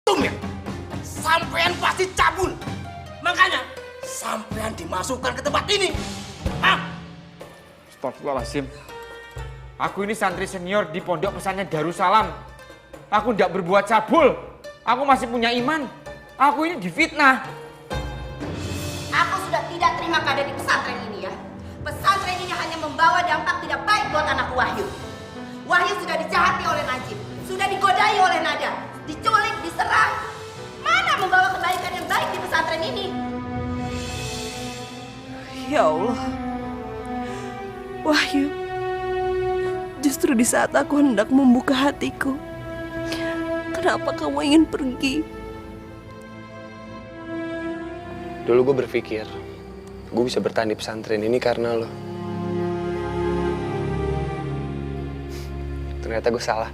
tumit. Sampean pasti cabul. Makanya sampean dimasukkan ke tempat ini. Hah? Astagfirullahaladzim. Aku ini santri senior di pondok pesantren Darussalam. Aku tidak berbuat cabul. Aku masih punya iman. Aku ini difitnah. Aku sudah tidak terima keadaan di pesantren ini ya. Pesantren ini hanya membawa dampak tidak baik buat anak Wahyu. Wahyu sudah dijahati oleh Najib, sudah digodai oleh Nada, diculik, diserang. Mana membawa kebaikan yang baik di pesantren ini? Ya Allah. Wahyu, justru di saat aku hendak membuka hatiku, kenapa kamu ingin pergi? Dulu gue berpikir, gue bisa bertahan di pesantren ini karena lo. Ternyata gue salah.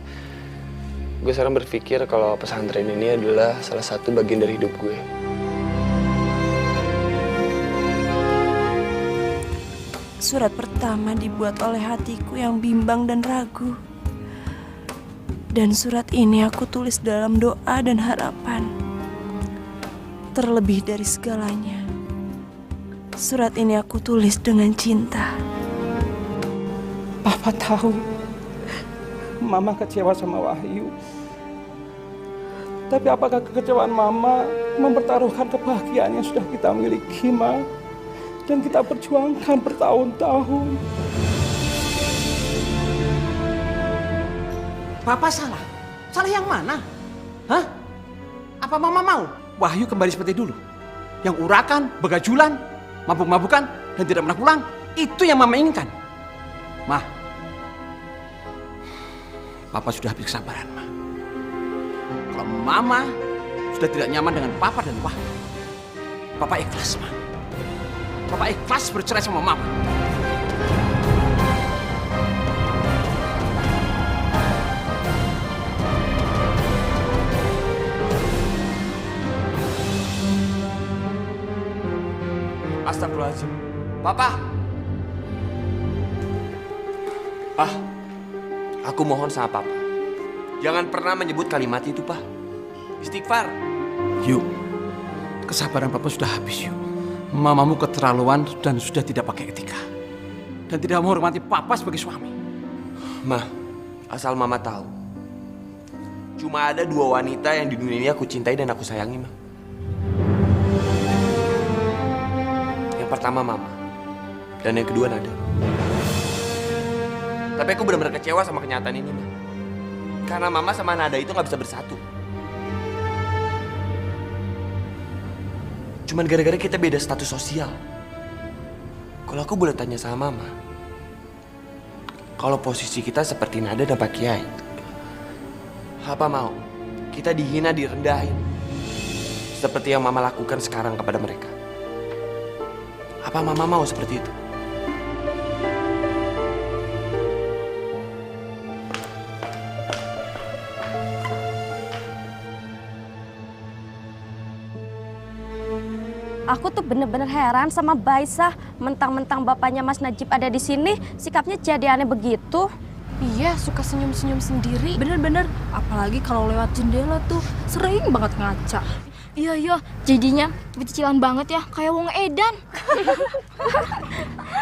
Gue sekarang berpikir kalau pesantren ini adalah salah satu bagian dari hidup gue. Surat pertama dibuat oleh hatiku yang bimbang dan ragu. Dan surat ini aku tulis dalam doa dan harapan. Terlebih dari segalanya, surat ini aku tulis dengan cinta. Papa tahu Mama kecewa sama Wahyu. Tapi apakah kekecewaan Mama mempertaruhkan kebahagiaan yang sudah kita miliki, Ma? Dan kita perjuangkan bertahun-tahun. Papa salah? Salah yang mana? Hah? Apa Mama mau Wahyu kembali seperti dulu? Yang urakan, begajulan, mabuk-mabukan, dan tidak pernah pulang? Itu yang Mama inginkan? Ma, Papa sudah habis kesabaran, Ma. Kalau Mama sudah tidak nyaman dengan Papa dan Wahyu, Papa ikhlas, Ma. Papa ikhlas bercerai sama Mama. Astagfirullahaladzim. Papa. Pak, aku mohon sama Papa. Jangan pernah menyebut kalimat itu, Pak. Istighfar. Yuk, kesabaran Papa sudah habis, yuk. Mamamu keterlaluan dan sudah tidak pakai etika. Dan tidak menghormati Papa sebagai suami. Ma, asal Mama tahu. Cuma ada dua wanita yang di dunia ini aku cintai dan aku sayangi, Ma. Yang pertama Mama. Dan yang kedua Nada. Tapi aku benar-benar kecewa sama kenyataan ini, Ma. Karena Mama sama Nada itu gak bisa bersatu. Cuman gara-gara kita beda status sosial. Kalau aku boleh tanya sama Mama, kalau posisi kita seperti Nada dan Pak Kiai, apa mau kita dihina, direndahin seperti yang Mama lakukan sekarang kepada mereka? Apa Mama mau seperti itu? Aku tuh bener-bener heran sama Baisah. Mentang-mentang bapaknya Mas Najib ada di sini, sikapnya jadi aneh begitu. Iya, suka senyum-senyum sendiri. Bener-bener, apalagi kalau lewat jendela tuh sering banget ngaca. Iya, jadinya kecicilan banget ya, kayak wong edan.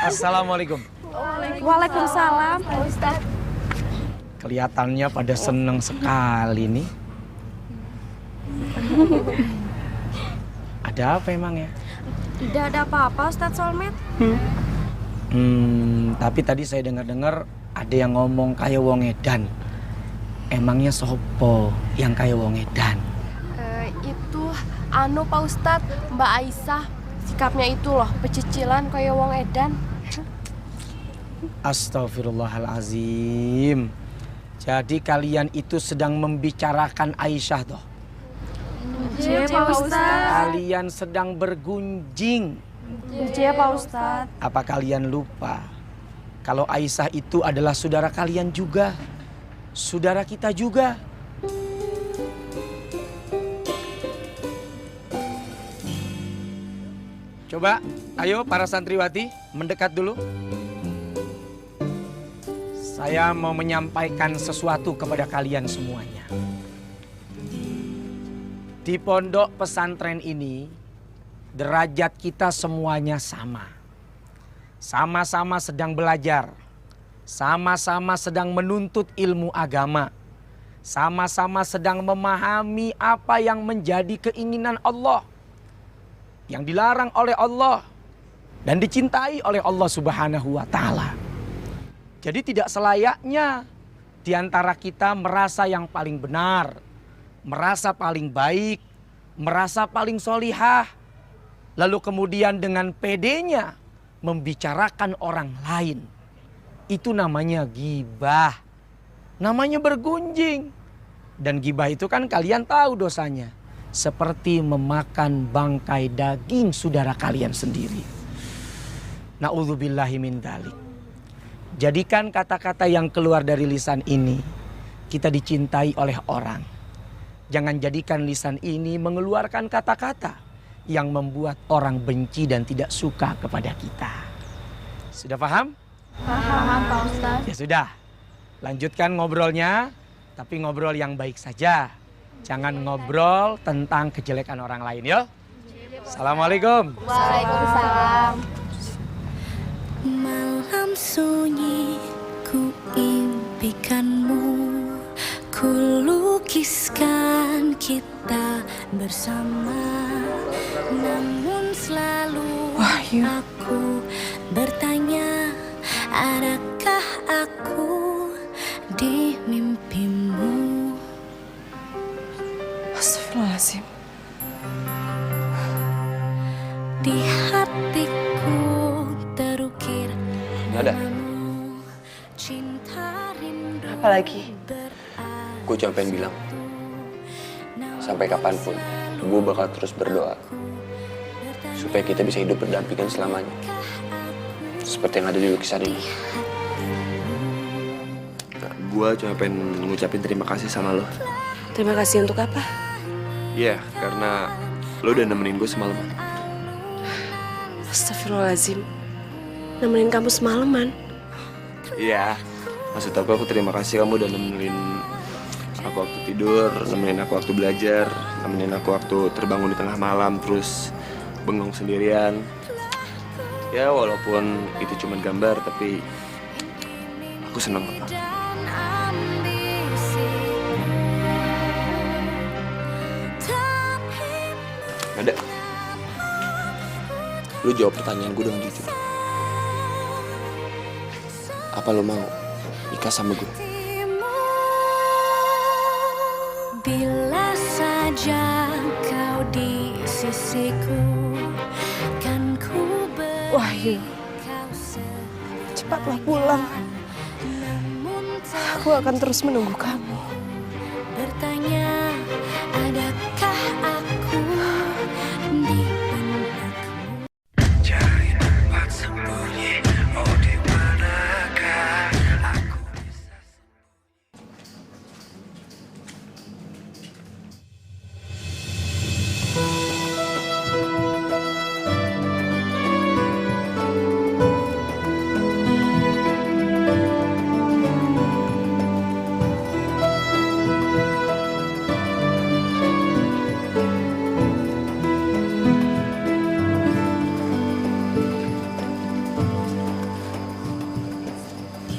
Assalamualaikum. Waalaikumsalam. Pak Ustadz. Kelihatannya pada seneng sekali nih. Ada apa emang ya? Tidak ada apa-apa Ustadz Solmed. Tapi tadi saya dengar-dengar ada yang ngomong kayak wong edan. Emangnya sopo yang kayak wong edan? Itu anu Pak Ustadz, Mbak Aisyah. Sikapnya itu loh, pecicilan kayak wong edan. Astagfirullahalazim. Jadi kalian itu sedang membicarakan Aisyah toh? Iya Pak Ustadz. Kalian sedang bergunjing. Iya Pak Ustadz. Apa kalian lupa kalau Aisyah itu adalah saudara kalian juga, saudara kita juga? Coba, ayo para santriwati mendekat dulu. Saya mau menyampaikan sesuatu kepada kalian semuanya. Di pondok pesantren ini, derajat kita semuanya sama. Sama-sama sedang belajar. Sama-sama sedang menuntut ilmu agama. Sama-sama sedang memahami apa yang menjadi keinginan Allah. Yang dilarang oleh Allah. Dan dicintai oleh Allah Subhanahu wa Ta'ala. Jadi tidak selayaknya di antara kita merasa yang paling benar, merasa paling baik, merasa paling solihah, lalu kemudian dengan pedenya membicarakan orang lain. Itu namanya gibah, namanya bergunjing. Dan gibah itu kan kalian tahu dosanya, seperti memakan bangkai daging saudara kalian sendiri. Na'udzubillahi min dzalik. Jadikan kata-kata yang keluar dari lisan ini kita dicintai oleh orang. Jangan jadikan lisan ini mengeluarkan kata-kata yang membuat orang benci dan tidak suka kepada kita. Sudah paham? Paham, Pak Ustadz. Ya sudah, lanjutkan ngobrolnya, tapi ngobrol yang baik saja. Jangan ngobrol tentang kejelekan orang lain ya. Assalamualaikum. Waalaikumsalam. Malam sunyi ku impikanmu, ku lukiskan kita bersama. Namun selalu aku bertanya, adakah aku di mimpimu? Astagfirullahaladzim. Di hatiku terukir Nada. cinta rindu. Apalagi? Gue cuma pengen bilang, sampai kapanpun gue bakal terus berdoa supaya kita bisa hidup berdampingan selamanya, seperti yang ada di lukisan ini. Gue cuma pengen ngucapin terima kasih sama lo. Terima kasih untuk apa? Iya, karena lo udah nemenin gue semalaman. Astagfirullahaladzim. Nemenin kamu semalaman? Iya, maksud aku terima kasih kamu udah nemenin aku waktu tidur, nemenin aku waktu belajar, nemenin aku waktu terbangun di tengah malam, terus bengong sendirian. Ya walaupun itu cuma gambar, tapi aku seneng kok. Ada. Lu jawab pertanyaan gue dengan jujur. Apa lo mau nikah sama gue? Bila saja kau di sisiku, kan ku beri Wahyu, cepatlah pulang. Aku akan terus menunggu kamu. bertanya, adakah aku di benakmu? Cari tempat sembunyi, oh di manakah aku bisa.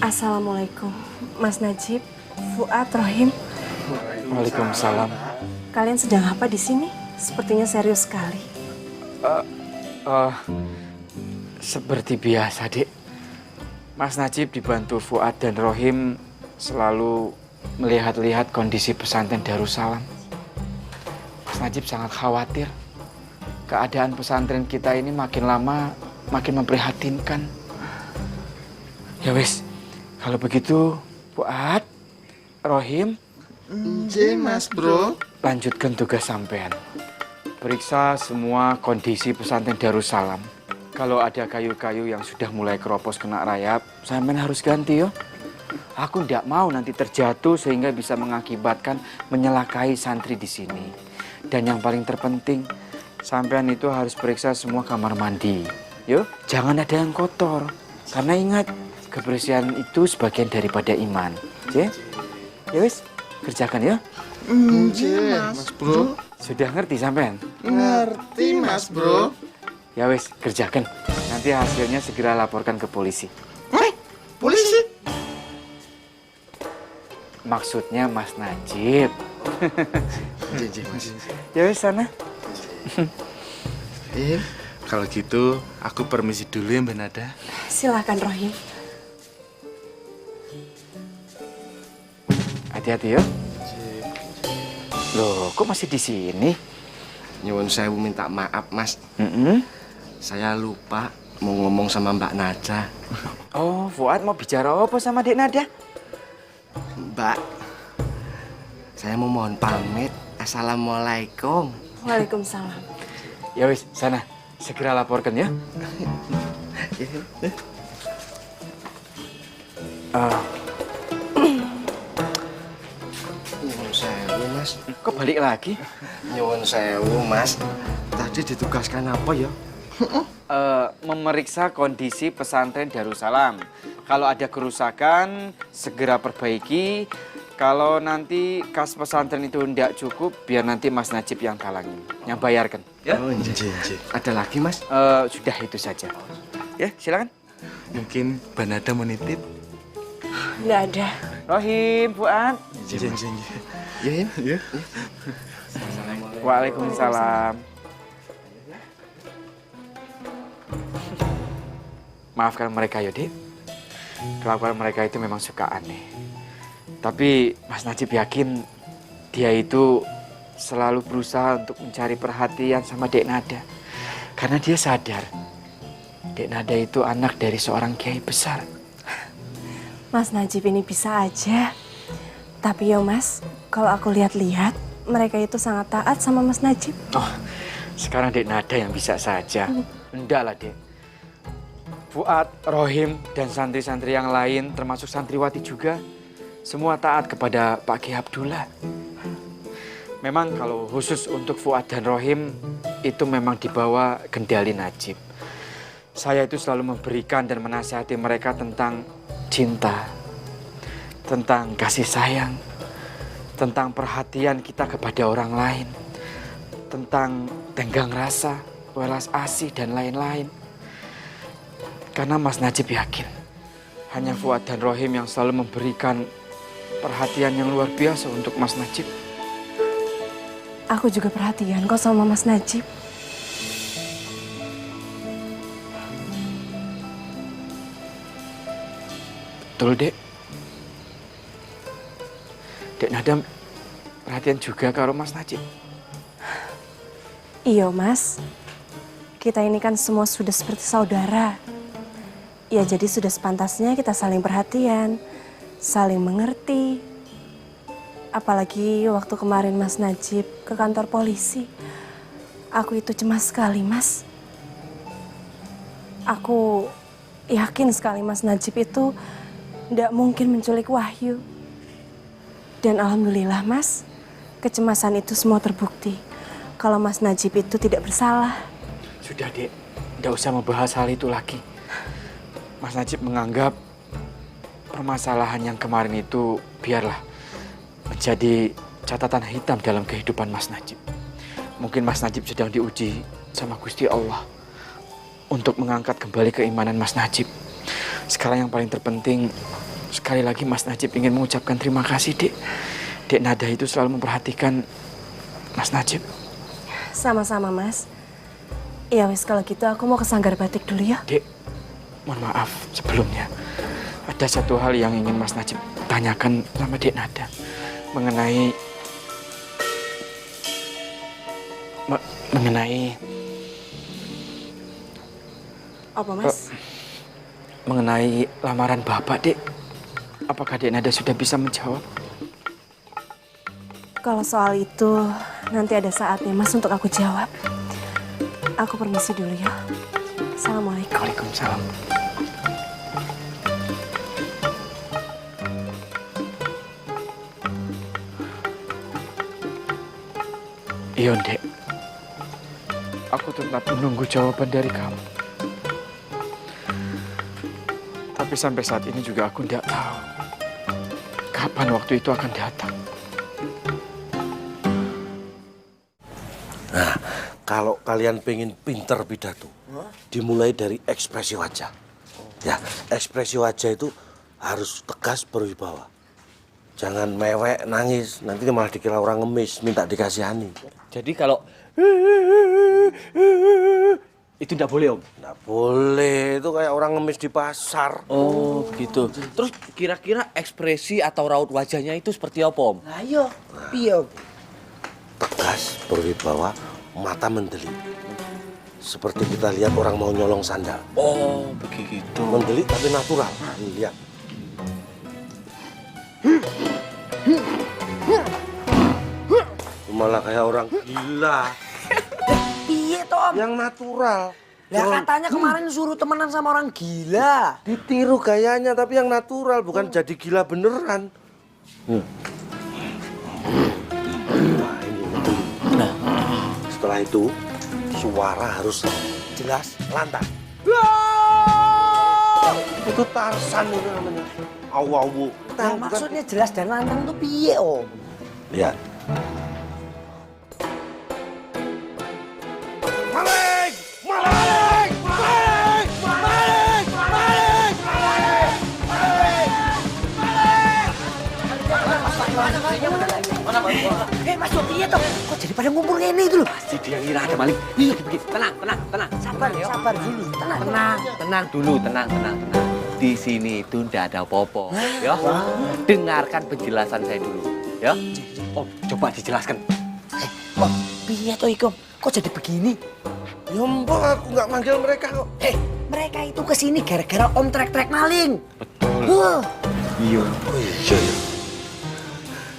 Assalamualaikum, Mas Najib, Fuad, Rohim. Waalaikumsalam. Kalian sedang apa di sini? Sepertinya serius sekali. Seperti biasa, Dek. Mas Najib dibantu Fuad dan Rohim selalu melihat-lihat kondisi pesantren Darussalam. Mas Najib sangat khawatir. Keadaan pesantren kita ini makin lama makin memprihatinkan. Ya wis, kalau begitu Fuad, Rohim, Mas bro. lanjutkan tugas sampean. Periksa semua kondisi pesantren Darussalam. Kalau ada kayu-kayu yang sudah mulai keropos kena rayap, sampean harus ganti yo. Aku tidak mau nanti terjatuh sehingga bisa mengakibatkan menyelakai santri di sini. Dan yang paling terpenting, sampean itu harus periksa semua kamar mandi. Yo, jangan ada yang kotor. Karena ingat, kebersihan itu sebagian daripada iman. Ya wis, kerjakan ya. Mas Bro. Sudah ngerti sampean? Ngerti Mas Bro. Ya wis, kerjakan. Nanti hasilnya segera laporkan ke polisi. Polisi? Maksudnya Mas Najib. Mas. Ya wis sana. Kalau gitu aku permisi dulu ya Mbak Nada. Silakan Rohim. Hati-hati ya. Loh, kok masih di sini? Nyuwun sewu minta maaf Mas. Mm-mm. Saya lupa mau ngomong sama Mbak Nada. Oh, Fuad mau bicara apa sama Dek Nada? Mbak, saya mau mohon pamit. Assalamualaikum. Waalaikumsalam. Ya wis, sana. Segera laporkan ya. Nyuwun sewu Mas. Kok balik lagi? Nyuwun sewu Mas. Tadi ditugaskan apa ya? Memeriksa kondisi pesantren Darussalam. Kalau ada kerusakan, segera perbaiki. Kalau nanti kas pesantren itu tidak cukup, biar nanti Mas Najib yang talangin, yang bayarkan. Ya? Oh, iya. Ada lagi Mas? Sudah itu saja. Ya, silakan. Mungkin Mbak Nada mau nitip? Nggak ada. Rohim, Fuad. Iya. Ya. Waalaikumsalam. Maafkan mereka ya, Dik. Kelakuan mereka itu memang suka aneh. Tapi Mas Najib yakin dia itu selalu berusaha untuk mencari perhatian sama Dek Nada. Karena dia sadar Dek Nada itu anak dari seorang kiai besar. Mas Najib ini bisa aja. Tapi yo Mas, kalau aku lihat-lihat, mereka itu sangat taat sama Mas Najib. Oh, sekarang Dek Nada yang bisa saja. Enggak lah, Dek. Fuad, Rohim, dan santri-santri yang lain, termasuk santriwati juga, semua taat kepada Pak Kiai Abdullah. Memang kalau khusus untuk Fuad dan Rohim, itu memang dibawa kendali Najib. Saya itu selalu memberikan dan menasihati mereka tentang cinta, tentang kasih sayang, tentang perhatian kita kepada orang lain, tentang tenggang rasa, welas asih, dan lain-lain. Karena Mas Najib yakin, hanya Fuad dan Rohim yang selalu memberikan perhatian yang luar biasa untuk Mas Najib. Aku juga perhatian kok sama Mas Najib. Betul, Dek. Dek Nada perhatian juga karo Mas Najib. Iya Mas, kita ini kan semua sudah seperti saudara. Ya jadi sudah sepantasnya kita saling perhatian, saling mengerti. Apalagi waktu kemarin Mas Najib ke kantor polisi. Aku itu cemas sekali Mas. Aku yakin sekali Mas Najib itu tidak mungkin menculik Wahyu. Dan alhamdulillah Mas, kecemasan itu semua terbukti. Kalau Mas Najib itu tidak bersalah. Sudah, Dek. Tidak usah membahas hal itu lagi. Mas Najib menganggap permasalahan yang kemarin itu biarlah menjadi catatan hitam dalam kehidupan Mas Najib. Mungkin Mas Najib sedang diuji sama Gusti Allah untuk mengangkat kembali keimanan Mas Najib. Sekarang yang paling terpenting, sekali lagi Mas Najib ingin mengucapkan terima kasih, Dek. Dek Nada itu selalu memperhatikan Mas Najib. Sama-sama Mas. Ya wis kalau gitu aku mau ke Sanggar Batik dulu ya. Dek, mohon maaf sebelumnya. Ada satu hal yang ingin Mas Najib tanyakan sama Dek Nada. Mengenai apa Mas? Mengenai lamaran Bapak, Dek. Apakah Dek Nada sudah bisa menjawab? Kalau soal itu nanti ada saatnya Mas untuk aku jawab. Aku permisi dulu ya. Assalamualaikum. Waalaikumsalam. Iya, Dek. Aku tetap menunggu jawaban dari kamu. Tapi sampai saat ini juga aku tidak tahu kapan waktu itu akan datang. Nah, kalau kalian pengen pinter pidato, dimulai dari ekspresi wajah. Ya, ekspresi wajah itu harus tegas berwibawa. Jangan mewek, nangis, nanti malah dikira orang ngemis, minta dikasihani. Jadi kalau itu nggak boleh, Om? Nggak boleh, itu kayak orang ngemis di pasar. Oh, gitu. Terus kira-kira ekspresi atau raut wajahnya itu seperti apa, Om? Nah, iya. Iya, Om. Tegas, berwibawa, mata mendelik. Seperti kita lihat orang mau nyolong sandal. Oh, begitu. Mendelik tapi natural. Lihat. Malah kayak orang gila. Piye toh, Om? Yang natural. Ya katanya kemarin suruh temenan sama orang gila. Ditiru gayanya tapi yang natural, bukan jadi gila beneran. Nah, setelah itu suara harus jelas, lantang. Itu Tarsan itu namanya. Awu-awu. Nah, maksudnya jelas dan lantang tuh piye, Om? Lihat. Maling! Maling! Maling! Maling! Maling! Maling! Mas piye toh? Kok jadi pada ngumpul ini itu loh? Pasti dia ngira ada maling. Iya, begini. Tenang. Sabar dulu. Tenang dulu. Di sini itu ndak ada apa-apa, ya. Dengarkan penjelasan saya dulu, ya. Om, coba dijelaskan. Om, piye toh ikom? Kok jadi begini? Ya mbak, aku nggak manggil mereka kok. Mereka itu kesini gara-gara Om trek-trek maling. Betul. Iya. Oh iya.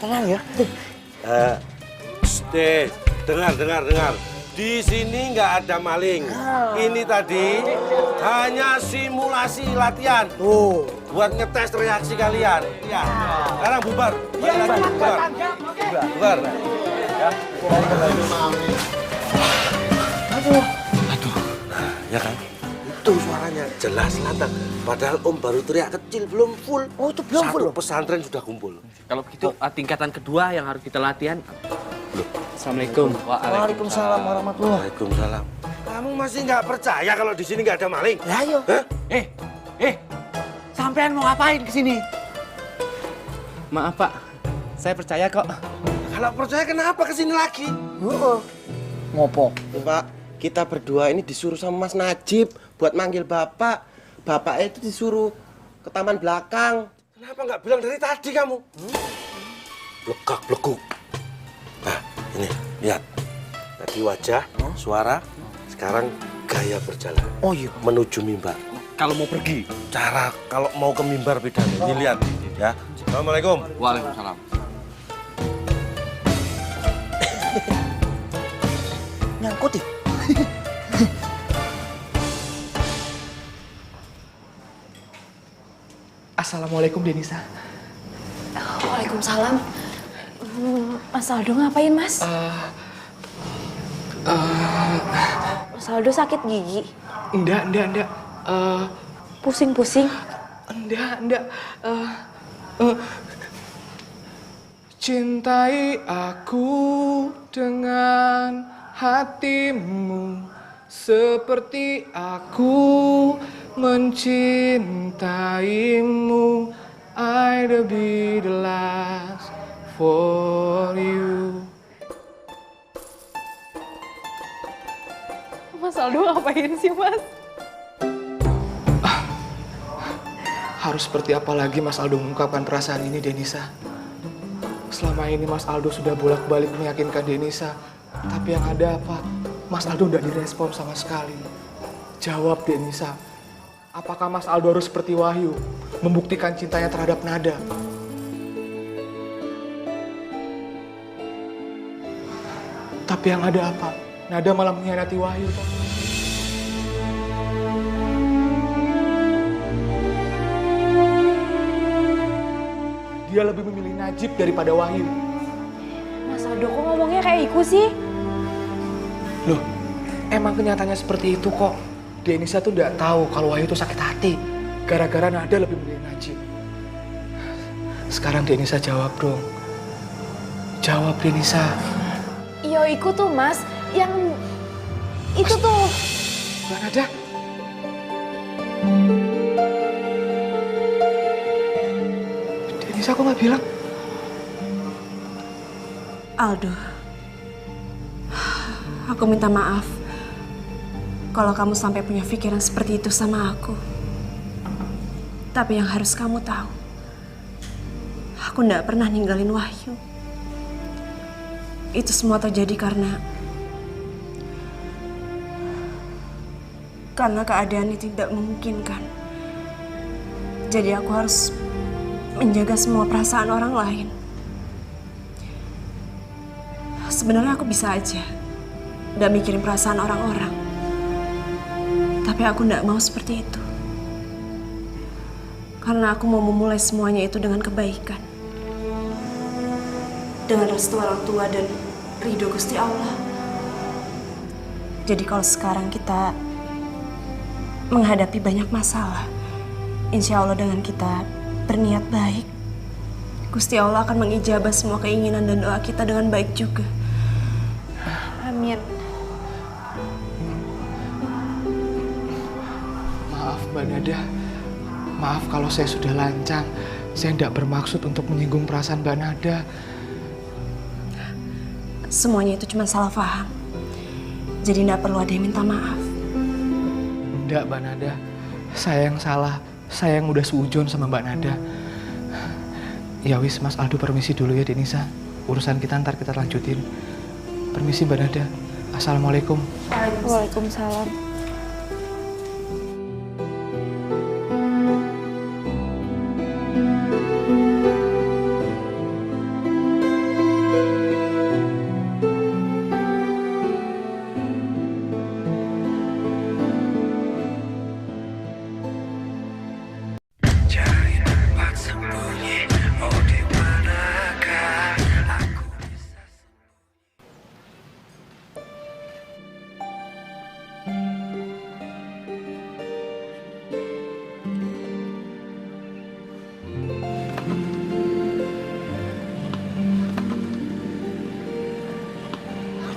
Tenang ya. Dengar. Di sini nggak ada maling. Ini tadi hanya simulasi latihan. Buat ngetes reaksi kalian. Ya. Sekarang bubar. Bubar. Ya. Aduh. Nah, ya kan? Itu suaranya jelas lantang. Padahal Om baru teriak kecil, belum full. Oh, itu belum full. Satu pesantren sudah kumpul. Kalau begitu tingkatan kedua yang harus kita latihan. Assalamualaikum. Waalaikumsalam warahmatullahi. Waalaikumsalam. Kamu masih nggak percaya kalau di sini nggak ada maling? Ya ayo. Sampean mau ngapain ke sini? Maaf Pak, saya percaya kok. Kalau percaya kenapa ke sini lagi? Ngopo? Pak, kita berdua ini disuruh sama Mas Najib buat manggil Bapak. Bapak itu disuruh ke taman belakang. Kenapa nggak bilang dari tadi kamu? Legak-leguk. Nah, ini, lihat. Tadi wajah, suara, sekarang gaya berjalan. Oh iya. Menuju mimbar. Kalau mau pergi? Cara kalau mau ke mimbar beda. Ini lihat, ya. Assalamualaikum. Waalaikumsalam. Nyangkut ya? Assalamualaikum Denisa. Waalaikumsalam. Mas Aldo ngapain, Mas? Mas Aldo sakit gigi? Enggak. Pusing-pusing? Enggak. Cintai aku dengan hatimu seperti aku mencintaimu. I'd be the last for you. Mas Aldo ngapain sih, Mas? Harus seperti apa lagi Mas Aldo mengungkapkan perasaan ini, Denisa? Selama ini Mas Aldo sudah bolak-balik meyakinkan Denisa. Tapi yang ada apa? Mas Aldo tidak direspon sama sekali. Jawab, Denisa. Apakah Mas Aldo harus seperti Wahyu, membuktikan cintanya terhadap Nada? Tapi yang ada apa? Nada malah mengkhianati Wahyu. Dia lebih memilih Najib daripada Wahyu. Mas Aldo kok ngomongnya kayak iku sih? Loh, emang kenyataannya seperti itu kok. Denisa tuh nggak tahu kalau Wahyu tuh sakit hati. Gara-gara Nada lebih memilih Najib. Sekarang Denisa jawab dong. Jawab, Denisa. Iya iku tuh, Mas. Yang itu tuh. Mbak Nada. Denisa kok nggak bilang? Aldo, aku minta maaf kalau kamu sampai punya pikiran seperti itu sama aku. Tapi yang harus kamu tahu, aku nggak pernah ninggalin Wahyu. Itu semua terjadi karena keadaan itu tidak memungkinkan. Jadi aku harus menjaga semua perasaan orang lain. Sebenarnya aku bisa aja nggak mikirin perasaan orang-orang. Tapi aku nggak mau seperti itu. Karena aku mau memulai semuanya itu dengan kebaikan. Dengan restu orang tua dan ridho Gusti Allah. Jadi kalau sekarang kita menghadapi banyak masalah, insya Allah dengan kita berniat baik, Gusti Allah akan mengijabah semua keinginan dan doa kita dengan baik juga. Amin. Maaf Mbak Nada, maaf kalau saya sudah lancang. Saya tidak bermaksud untuk menyinggung perasaan Mbak Nada. Semuanya itu cuma salah paham. Jadi tidak perlu ada yang minta maaf. Enggak Mbak Nada, saya yang salah. Saya yang udah seujon sama Mbak Nada. Ya wis, Mas Aldo permisi dulu ya Denisa. Urusan kita ntar kita lanjutin. Permisi Mbak Nada. Assalamualaikum. Waalaikumsalam.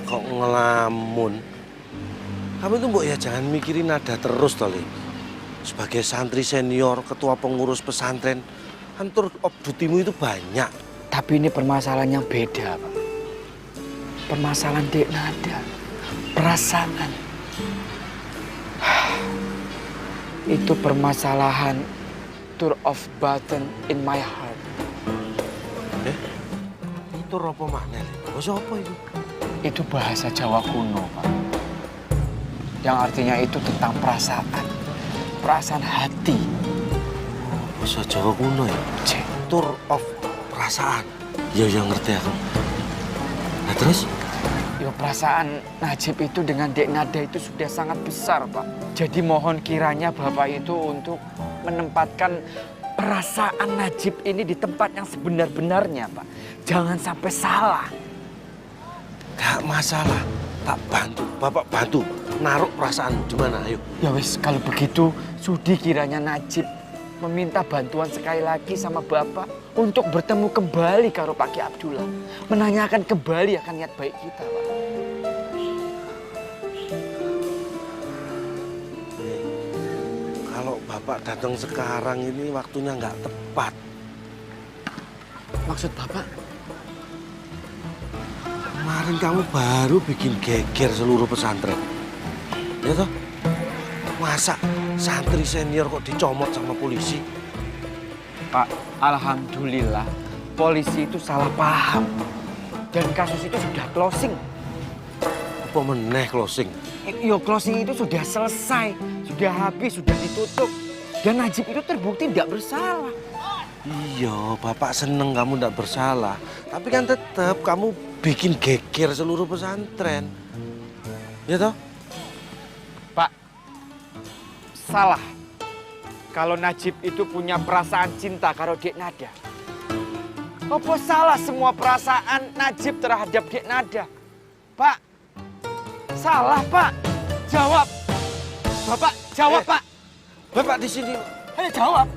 Kok ngelamun? Kamu tuh mbok ya jangan mikirin Nada terus Toli. Sebagai santri senior, ketua pengurus pesantren, kan tur obdutimu itu banyak. Tapi ini permasalahan yang beda, Pak. Permasalahan Dek Nada, perasaan. Itu permasalahan tour of button in my heart. Itu apa maknanya? Bahasa apa itu? Itu bahasa Jawa kuno, Pak. Yang artinya itu tentang perasaan. Perasaan hati. Bahasa Jawa kuno ya? Tour of perasaan. Ya, yang ngerti aku. Nah terus? Ya perasaan Najib itu dengan Dek Nada itu sudah sangat besar, Pak. Jadi mohon kiranya Bapak itu untuk menempatkan perasaan Najib ini di tempat yang sebenar-benarnya, Pak. Jangan sampai salah. Gak masalah, tak bantu. Bapak bantu naruh perasaan di mana, ayo. Ya wis, kalau begitu sudi kiranya Najib meminta bantuan sekali lagi sama Bapak untuk bertemu kembali karo Pak Ki Abdullah. Menanyakan kembali akan niat baik kita, Pak. Kalau Bapak datang sekarang ini waktunya nggak tepat. Maksud Bapak? Kemarin kamu baru bikin geger seluruh pesantren. Ya toh? Masa santri senior kok dicomot sama polisi? Pak, alhamdulillah polisi itu salah paham. Dan kasus itu sudah closing. Apa meneh closing? Yo, closing itu sudah selesai. Sudah habis, sudah ditutup. Dan Najib itu terbukti tidak bersalah. Iya, Bapak seneng kamu tidak bersalah. Tapi kan tetap kamu bikin geger seluruh pesantren. Ya toh? Pak, salah. Kalau Najib itu punya perasaan cinta karo Dek Nada. Apa salah semua perasaan Najib terhadap Dek Nada? Pak, salah Pak. Jawab. Bapak, jawab Pak. Bapak di sini. Ayo jawab.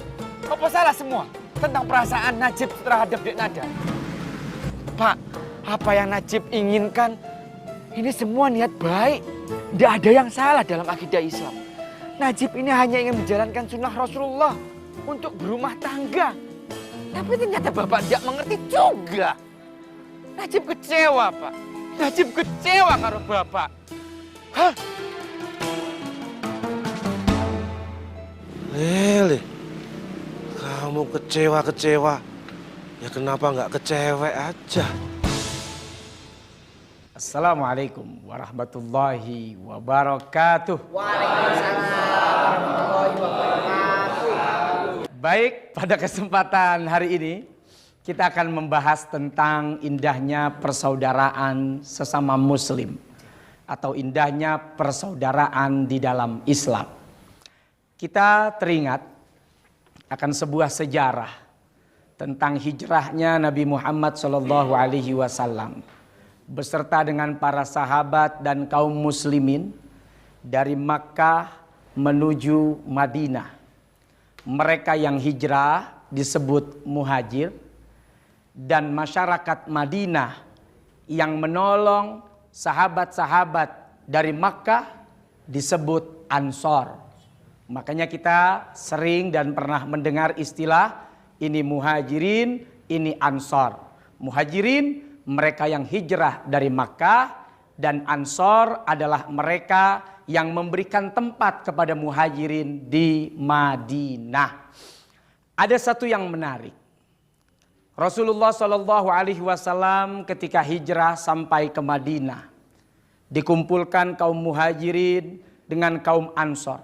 Apa salah semua tentang perasaan Najib terhadap Dek Nada? Pak, apa yang Najib inginkan Ini semua niat baik. Tidak ada yang salah dalam akidah Islam. Najib ini hanya ingin menjalankan sunnah Rasulullah untuk berumah tangga. Tapi ternyata Bapak tidak mengerti juga. Najib kecewa, Pak. Najib kecewa karo Bapak. Hah? Lele, kamu kecewa-kecewa. Ya kenapa nggak kecewek aja? Assalamualaikum warahmatullahi wabarakatuh. Waalaikumsalam warahmatullahi wabarakatuh. Baik, pada kesempatan hari ini kita akan membahas tentang indahnya persaudaraan sesama muslim atau indahnya persaudaraan di dalam Islam. Kita teringat akan sebuah sejarah tentang hijrahnya Nabi Muhammad SAW beserta dengan para sahabat dan kaum muslimin dari Makkah menuju Madinah. Mereka yang hijrah disebut muhajir dan masyarakat Madinah yang menolong sahabat-sahabat dari Makkah disebut Ansor. Makanya kita sering dan pernah mendengar istilah ini muhajirin, ini Ansor. Muhajirin mereka yang hijrah dari Makkah dan Ansor adalah mereka yang memberikan tempat kepada muhajirin di Madinah. Ada satu yang menarik. Rasulullah SAW ketika hijrah sampai ke Madinah, dikumpulkan kaum muhajirin dengan kaum Ansor.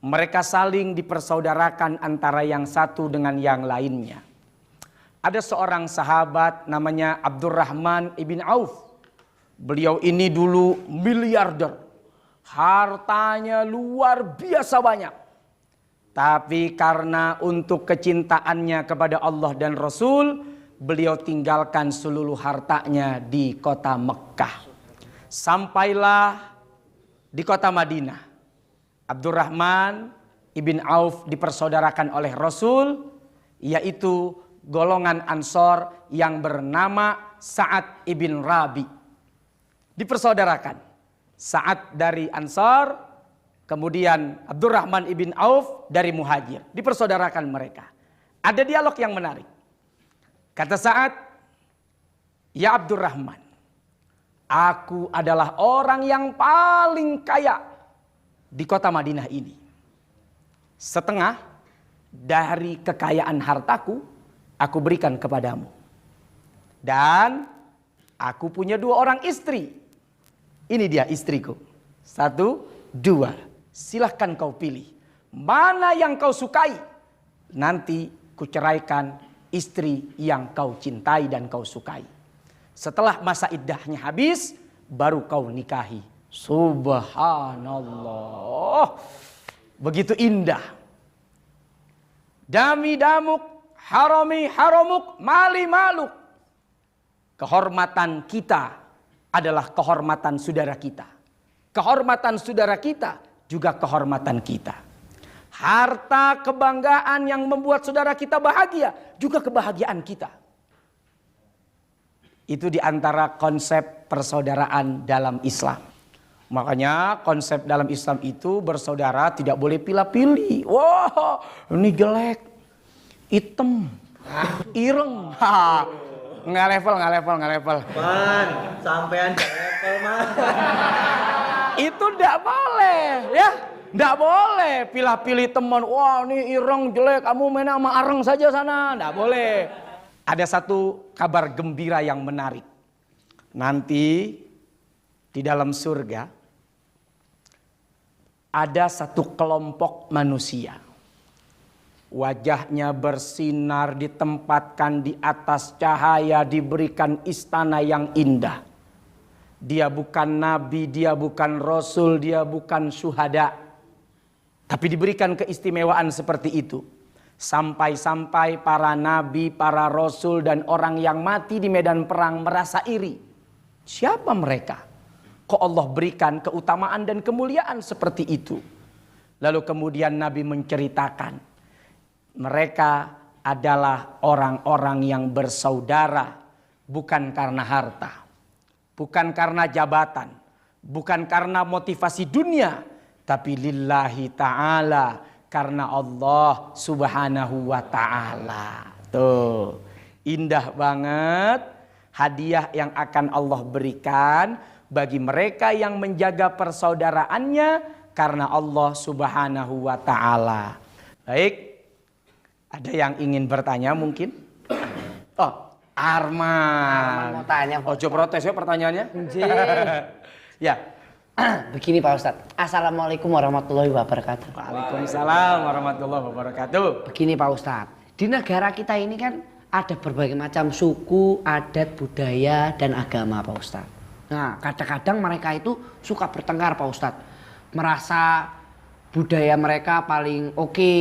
Mereka saling dipersaudarakan antara yang satu dengan yang lainnya. Ada seorang sahabat namanya Abdurrahman ibn Auf. Beliau ini dulu miliarder. Hartanya luar biasa banyak. Tapi karena untuk kecintaannya kepada Allah dan Rasul, beliau tinggalkan seluruh hartanya di kota Mekkah. Sampailah di kota Madinah. Abdurrahman ibn Auf dipersaudarakan oleh Rasul, yaitu golongan Ansor yang bernama Sa'ad ibn Rabi. Dipersaudarakan. Sa'ad dari Ansor, kemudian Abdurrahman ibn Auf dari Muhajir. Dipersaudarakan mereka. Ada dialog yang menarik. Kata Sa'ad, ya Abdurrahman, aku adalah orang yang paling kaya di kota Madinah ini. Setengah dari kekayaan hartaku aku berikan kepadamu. Dan aku punya 2 orang istri. Ini dia istriku. 1, 2. Silahkan kau pilih. Mana yang kau sukai? Nanti kuceraikan istri yang kau cintai dan kau sukai. Setelah masa iddahnya habis, baru kau nikahi. Subhanallah. Begitu indah. Dami damuk, harami haramuk, mali maluk. Kehormatan kita adalah kehormatan saudara kita. Kehormatan saudara kita juga kehormatan kita. Harta kebanggaan yang membuat saudara kita bahagia juga kebahagiaan kita. Itu diantara konsep persaudaraan dalam Islam. Makanya konsep dalam Islam itu bersaudara tidak boleh pilih-pilih. Wah, ini jelek, hitam, ireng. Nggak level. Man, sampean level man. Itu tidak boleh, ya. Tidak boleh pilih-pilih teman. Wah, ini ireng jelek, kamu main sama areng saja sana. Tidak boleh. Ada satu kabar gembira yang menarik. Nanti di dalam surga ada satu kelompok manusia. Wajahnya bersinar, ditempatkan di atas cahaya, diberikan istana yang indah. Dia bukan nabi, dia bukan rasul, dia bukan syuhada. Tapi diberikan keistimewaan seperti itu. Sampai-sampai para nabi, para rasul dan orang yang mati di medan perang merasa iri. Siapa mereka? Kok Allah berikan keutamaan dan kemuliaan seperti itu? Lalu kemudian Nabi menceritakan, mereka adalah orang-orang yang bersaudara bukan karena harta, bukan karena jabatan, bukan karena motivasi dunia, tapi lillahi ta'ala, karena Allah subhanahu wa ta'ala. Tuh, indah banget hadiah yang akan Allah berikan bagi mereka yang menjaga persaudaraannya karena Allah subhanahu wa ta'ala. Baik, ada yang ingin bertanya mungkin? Oh, Arman mau tanya. Ojo protes ya pertanyaannya. Ya. Begini Pak Ustadz. Assalamualaikum warahmatullahi wabarakatuh. Waalaikumsalam warahmatullahi wabarakatuh. Begini Pak Ustadz. Di negara kita ini kan ada berbagai macam suku, adat, budaya, dan agama Pak Ustadz. Nah, kadang-kadang mereka itu suka bertengkar Pak Ustadz. Merasa budaya mereka paling oke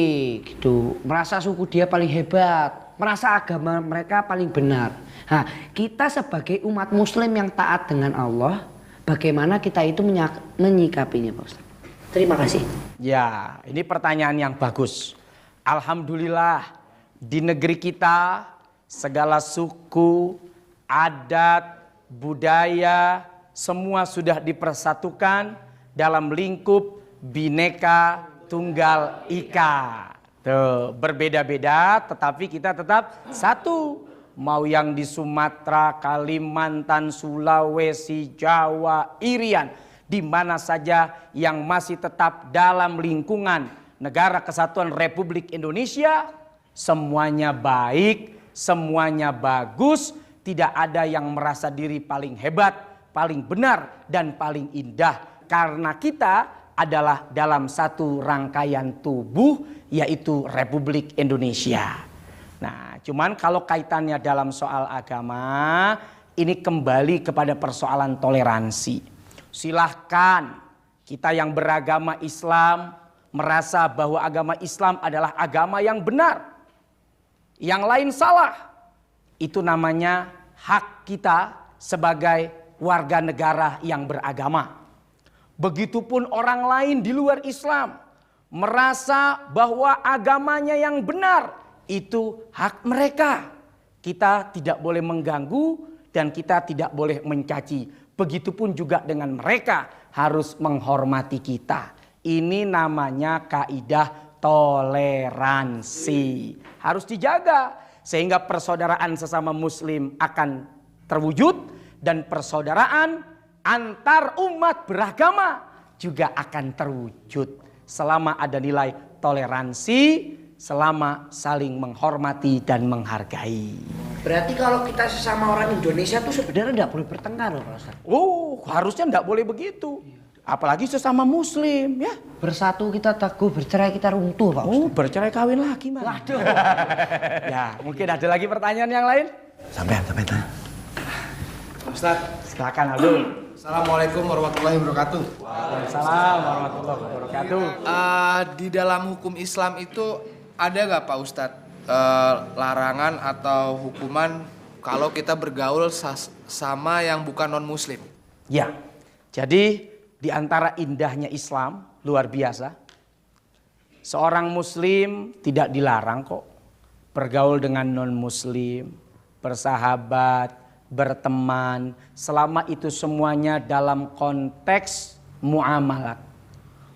gitu. Merasa suku dia paling hebat. Merasa agama mereka paling benar. Nah, kita sebagai umat muslim yang taat dengan Allah, bagaimana kita itu menyikapinya Pak Ustadz? Terima kasih. Ya, ini pertanyaan yang bagus. Alhamdulillah di negeri kita segala suku, adat, budaya semua sudah dipersatukan dalam lingkup Bhinneka Tunggal Ika. Tuh, berbeda-beda tetapi kita tetap satu. Mau yang di Sumatera, Kalimantan, Sulawesi, Jawa, Irian, di mana saja yang masih tetap dalam lingkungan Negara Kesatuan Republik Indonesia, semuanya baik, semuanya bagus, tidak ada yang merasa diri paling hebat, paling benar, dan paling indah. Karena kita adalah dalam satu rangkaian tubuh, yaitu Republik Indonesia. Nah, cuman kalau kaitannya dalam soal agama, ini kembali kepada persoalan toleransi. Silahkan kita yang beragama Islam merasa bahwa agama Islam adalah agama yang benar. Yang lain salah. Itu namanya hak kita sebagai warga negara yang beragama. Begitupun orang lain di luar Islam merasa bahwa agamanya yang benar, itu hak mereka. Kita tidak boleh mengganggu dan kita tidak boleh mencaci. Begitupun juga dengan mereka harus menghormati kita. Ini namanya kaidah toleransi. Harus dijaga sehingga persaudaraan sesama muslim akan terwujud dan persaudaraan antar umat beragama juga akan terwujud selama ada nilai toleransi, selama saling menghormati dan menghargai. Berarti kalau kita sesama orang Indonesia tuh sebenarnya tidak boleh bertengkar loh Pak Ustadz. Oh, harusnya tidak boleh begitu. Apalagi sesama muslim ya. Bersatu kita teguh, bercerai kita runtuh Pak Ustadz. Oh, bercerai kawin lagi Mas. Waduh. Ya, mungkin ada lagi pertanyaan yang lain? Sampai tanya. Ustadz, silakan Abdul. Assalamualaikum warahmatullahi wabarakatuh. Waalaikumsalam warahmatullahi wabarakatuh. Di dalam hukum Islam itu ada nggak Pak Ustadz larangan atau hukuman kalau kita bergaul sama yang bukan non Muslim? Ya, jadi di antara indahnya Islam luar biasa. Seorang Muslim tidak dilarang kok bergaul dengan non Muslim, bersahabat, berteman, selama itu semuanya dalam konteks muamalat,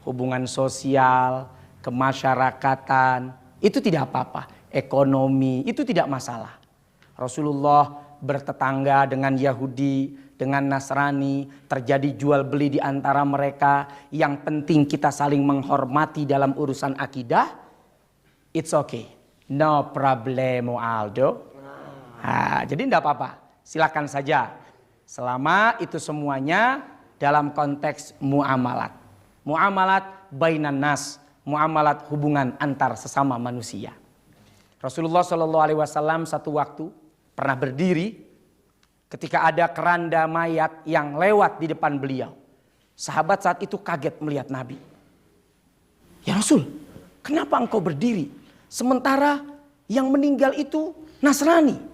hubungan sosial, kemasyarakatan, itu tidak apa-apa. Ekonomi itu tidak masalah. Rasulullah bertetangga dengan Yahudi, dengan Nasrani, terjadi jual beli di antara mereka. Yang penting kita saling menghormati dalam urusan akidah. It's okay, no problemo Aldo. Nah, jadi tidak apa-apa. Silakan saja selama itu semuanya dalam konteks muamalat. Muamalat bainan nas, muamalat hubungan antar sesama manusia. Rasulullah SAW satu waktu pernah berdiri ketika ada keranda mayat yang lewat di depan beliau. Sahabat saat itu kaget melihat Nabi. Ya Rasul, kenapa engkau berdiri sementara yang meninggal itu Nasrani?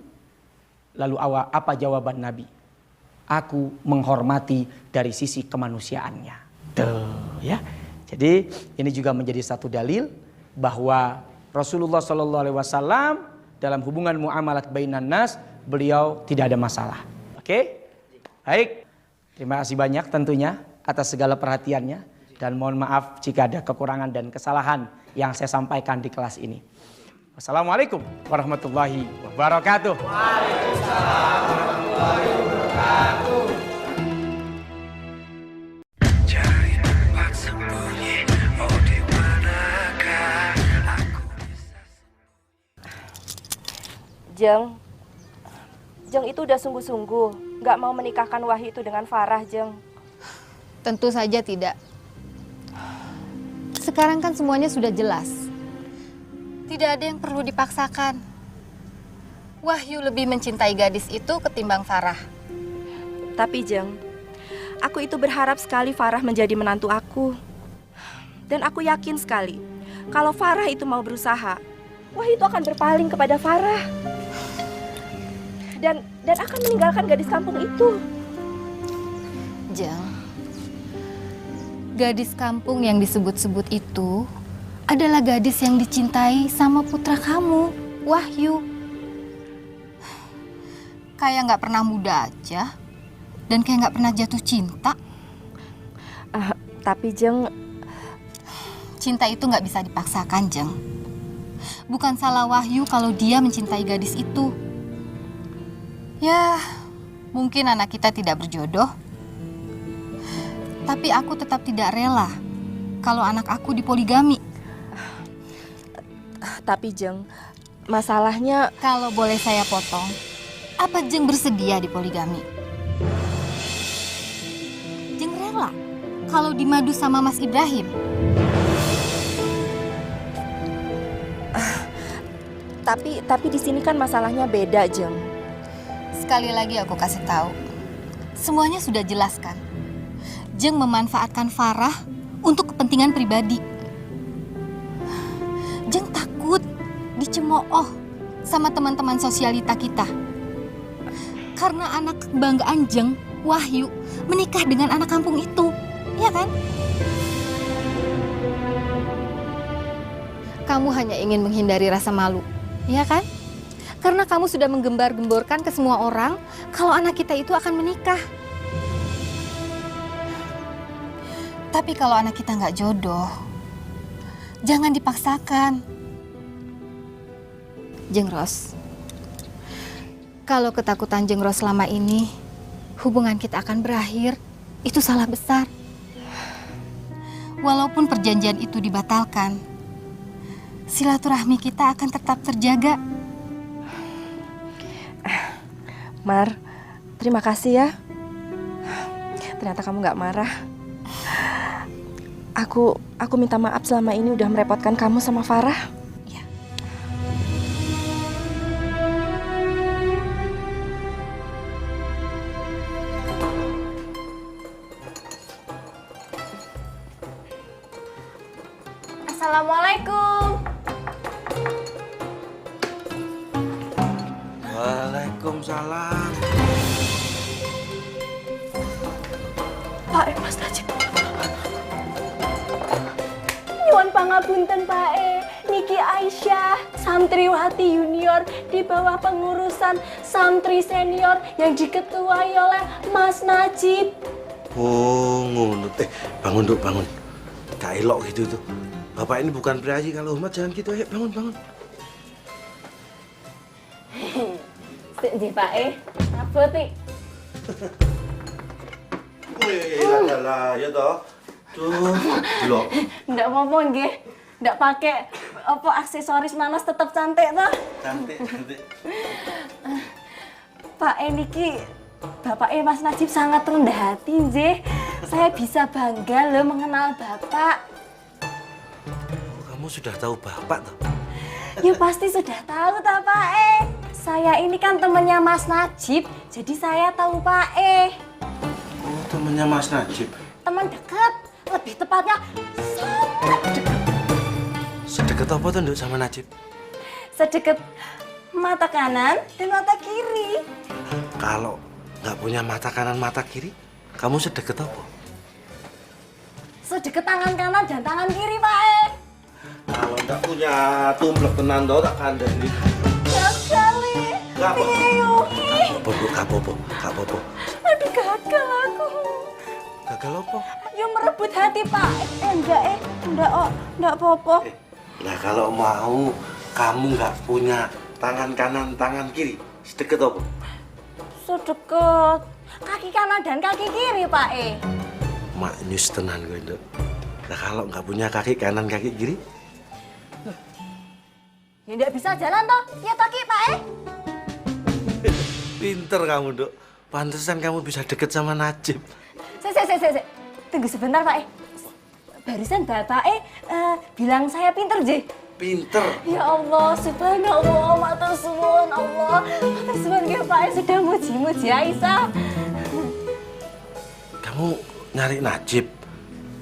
Lalu apa jawaban Nabi? Aku menghormati dari sisi kemanusiaannya. Tuh, ya. Jadi ini juga menjadi satu dalil bahwa Rasulullah SAW dalam hubungan muamalat bainan nas, beliau tidak ada masalah. Oke? Baik. Terima kasih banyak tentunya atas segala perhatiannya. Dan mohon maaf jika ada kekurangan dan kesalahan yang saya sampaikan di kelas ini. Wassalamualaikum warahmatullahi wabarakatuh. Waalaikumsalam warahmatullahi wabarakatuh. Jeng itu udah sungguh-sungguh nggak mau menikahkan Wahyu itu dengan Farah, Jeng. Tentu saja tidak. Sekarang kan semuanya sudah jelas. Tidak ada yang perlu dipaksakan. Wahyu lebih mencintai gadis itu ketimbang Farah. Tapi Jeng, aku itu berharap sekali Farah menjadi menantu aku. Dan aku yakin sekali kalau Farah itu mau berusaha, Wahyu itu akan berpaling kepada Farah. Dan akan meninggalkan gadis kampung itu. Jeng, gadis kampung yang disebut-sebut itu adalah gadis yang dicintai sama putra kamu, Wahyu. Kayak nggak pernah muda aja, dan kayak nggak pernah jatuh cinta. Tapi Jeng, cinta itu nggak bisa dipaksakan, Jeng. Bukan salah Wahyu kalau dia mencintai gadis itu. Ya, mungkin anak kita tidak berjodoh. Tapi aku tetap tidak rela kalau anak aku dipoligami. Tapi Jeng, masalahnya... Kalau boleh saya potong, apa Jeng bersedia dipoligami? Jeng rela kalau dimadu sama Mas Ibrahim? Tapi di sini kan masalahnya beda, Jeng. Sekali lagi aku kasih tahu, semuanya sudah jelas kan? Jeng memanfaatkan Farah untuk kepentingan pribadi. Jeng takut dicemooh sama teman-teman sosialita kita. Karena anak kebanggaan Jeng, Wahyu, menikah dengan anak kampung itu. Iya kan? Kamu hanya ingin menghindari rasa malu, iya kan? Karena kamu sudah menggembar-gemborkan ke semua orang kalau anak kita itu akan menikah. Tapi kalau anak kita nggak jodoh, jangan dipaksakan. Jeng Ros, kalau ketakutan Jeng Ros selama ini, hubungan kita akan berakhir, itu salah besar. Walaupun perjanjian itu dibatalkan, silaturahmi kita akan tetap terjaga. Mar, terima kasih ya. Ternyata kamu nggak marah. Aku minta maaf selama ini udah merepotkan kamu sama Farah. Ya. Assalamualaikum. Waalaikumsalam. Pak Mas Najib. Nyuwun pangapunten Pak Niki Aisyah, santriwati junior di bawah pengurusan santri senior yang diketuai oleh Mas Najib. Oh, ngono. Bangun Duk, bangun. Gak elok gitu tuh. Bapak ini bukan priayi, kalau hormat jangan gitu. Ayo bangun. Sik Pak abot iki. Wih, lah ya toh. Tuh, delok. Ndak apa-apa nggih. Ndak pakai apa aksesoris nanas tetap cantik toh. Cantik. Pak niki Bapak Mas Najib sangat rendah hati nggih. Saya bisa bangga loh mengenal Bapak. Kamu sudah tahu Bapak toh? Ya pasti sudah tahu toh Pak Saya ini kan temannya Mas Najib, jadi saya tahu Pak Oh, temannya Mas Najib. Teman dekat, lebih tepatnya sangat dekat. Sedekat apa tuh Nduk sama Najib? Sedekat mata kanan dan mata kiri. Kalau nggak punya mata kanan mata kiri, kamu sedekat apa? Sedekat tangan kanan dan tangan kiri Pak Kalau nggak punya tumblek tenan toh tak kandani. Ya sekali. Gak apa-apa. Piye yo? Gak apa-apa. Aduh gagal aku. Gagal apa? Ya merebut hati Pak. Enggak apa-apa. Nah kalau mau kamu nggak punya tangan kanan, tangan kiri, sedekat apa? Sedekat kaki kanan dan kaki kiri Pak Mak nyus tenan gue Nduk. Nah kalau nggak punya kaki kanan, kaki kiri? Ya enggak bisa jalan toh. Ya toh Ki Pak Pinter kamu Nduk. Pantesan kamu bisa deket sama Najib. Sik. Tunggu sebentar Pak Barusan Bapak bilang saya pinter, Ji. Pinter? Ya Allah, subhanallah, matur suwun Allah. Matur suwun nggih Pak sudah muji-muji Aisyah. Kamu nyari Najib?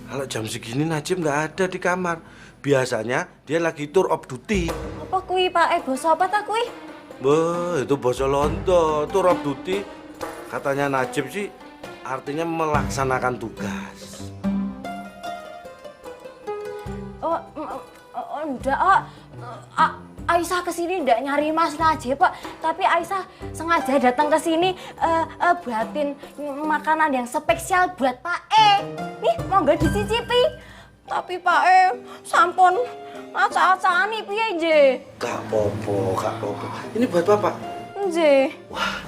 Kalau jam segini Najib nggak ada di kamar. Biasanya dia lagi tour of duty. Apa kuwi Pak basa apa ta kuwi? Itu basa Londo, tour of duty. Katanya Najib sih artinya melaksanakan tugas. Enggak, Aisyah kesini enggak nyari Mas Najib, Pak. Tapi Aisyah sengaja datang ke sini buatin makanan yang spesial buat Pak Nih, mau nggak dicicipi? Tapi Pak sampun acak-acakani piye, Je? Gak popo. Ini buat Bapak? Je. Wah,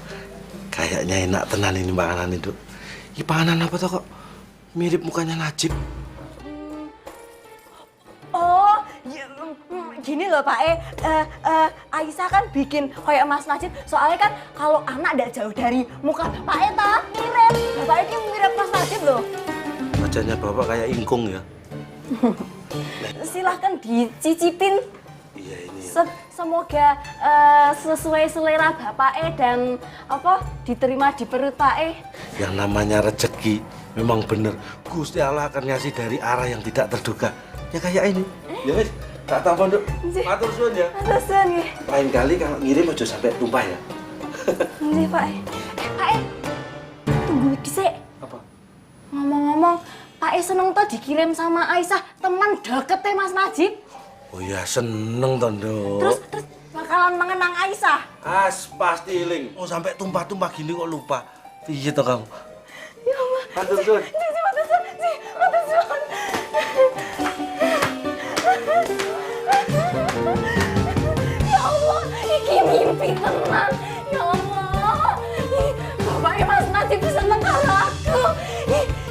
kayaknya enak tenan ini makanan itu. Ini panganan apa tuh kok? Mirip mukanya Najib. Oh, gini loh Pak Aisyah kan bikin kayak Mas Najib. Soalnya kan kalau anak nggak jauh dari muka Pak ta mirip. Bapak ini mirip Mas Najib loh. Wajahnya Bapak kayak ingkung ya. Silahkan dicicipin. Iya ini. Semoga sesuai selera Bapak dan diterima di perut Pak Yang namanya rezeki memang bener. Gusti Allah akan ngasih dari arah yang tidak terduga. Ya kayak ini. Ya wis, tak tampon Nduk. Matur suwun ya. Matur suwun nggih. Lain kali kalau ngirim aja sampai tumpah ya. Nggih Pak Pak tunggu dhisik. Apa? Ngomong-ngomong, Pak seneng tuh dikirim sama Aisyah teman deket Mas Najib. Oh iya seneng toh Nduk. Terus bakalan mengenang Aisyah. Pasti iling. Oh sampai tumpah-tumpah gini kok lupa. Iya toh kamu. Ya Allah. Matur suwun. Matur suwun. Ya Allah, iki mimpi tenan. Ya Allah. Bapak Mas Najib seneng karo aku.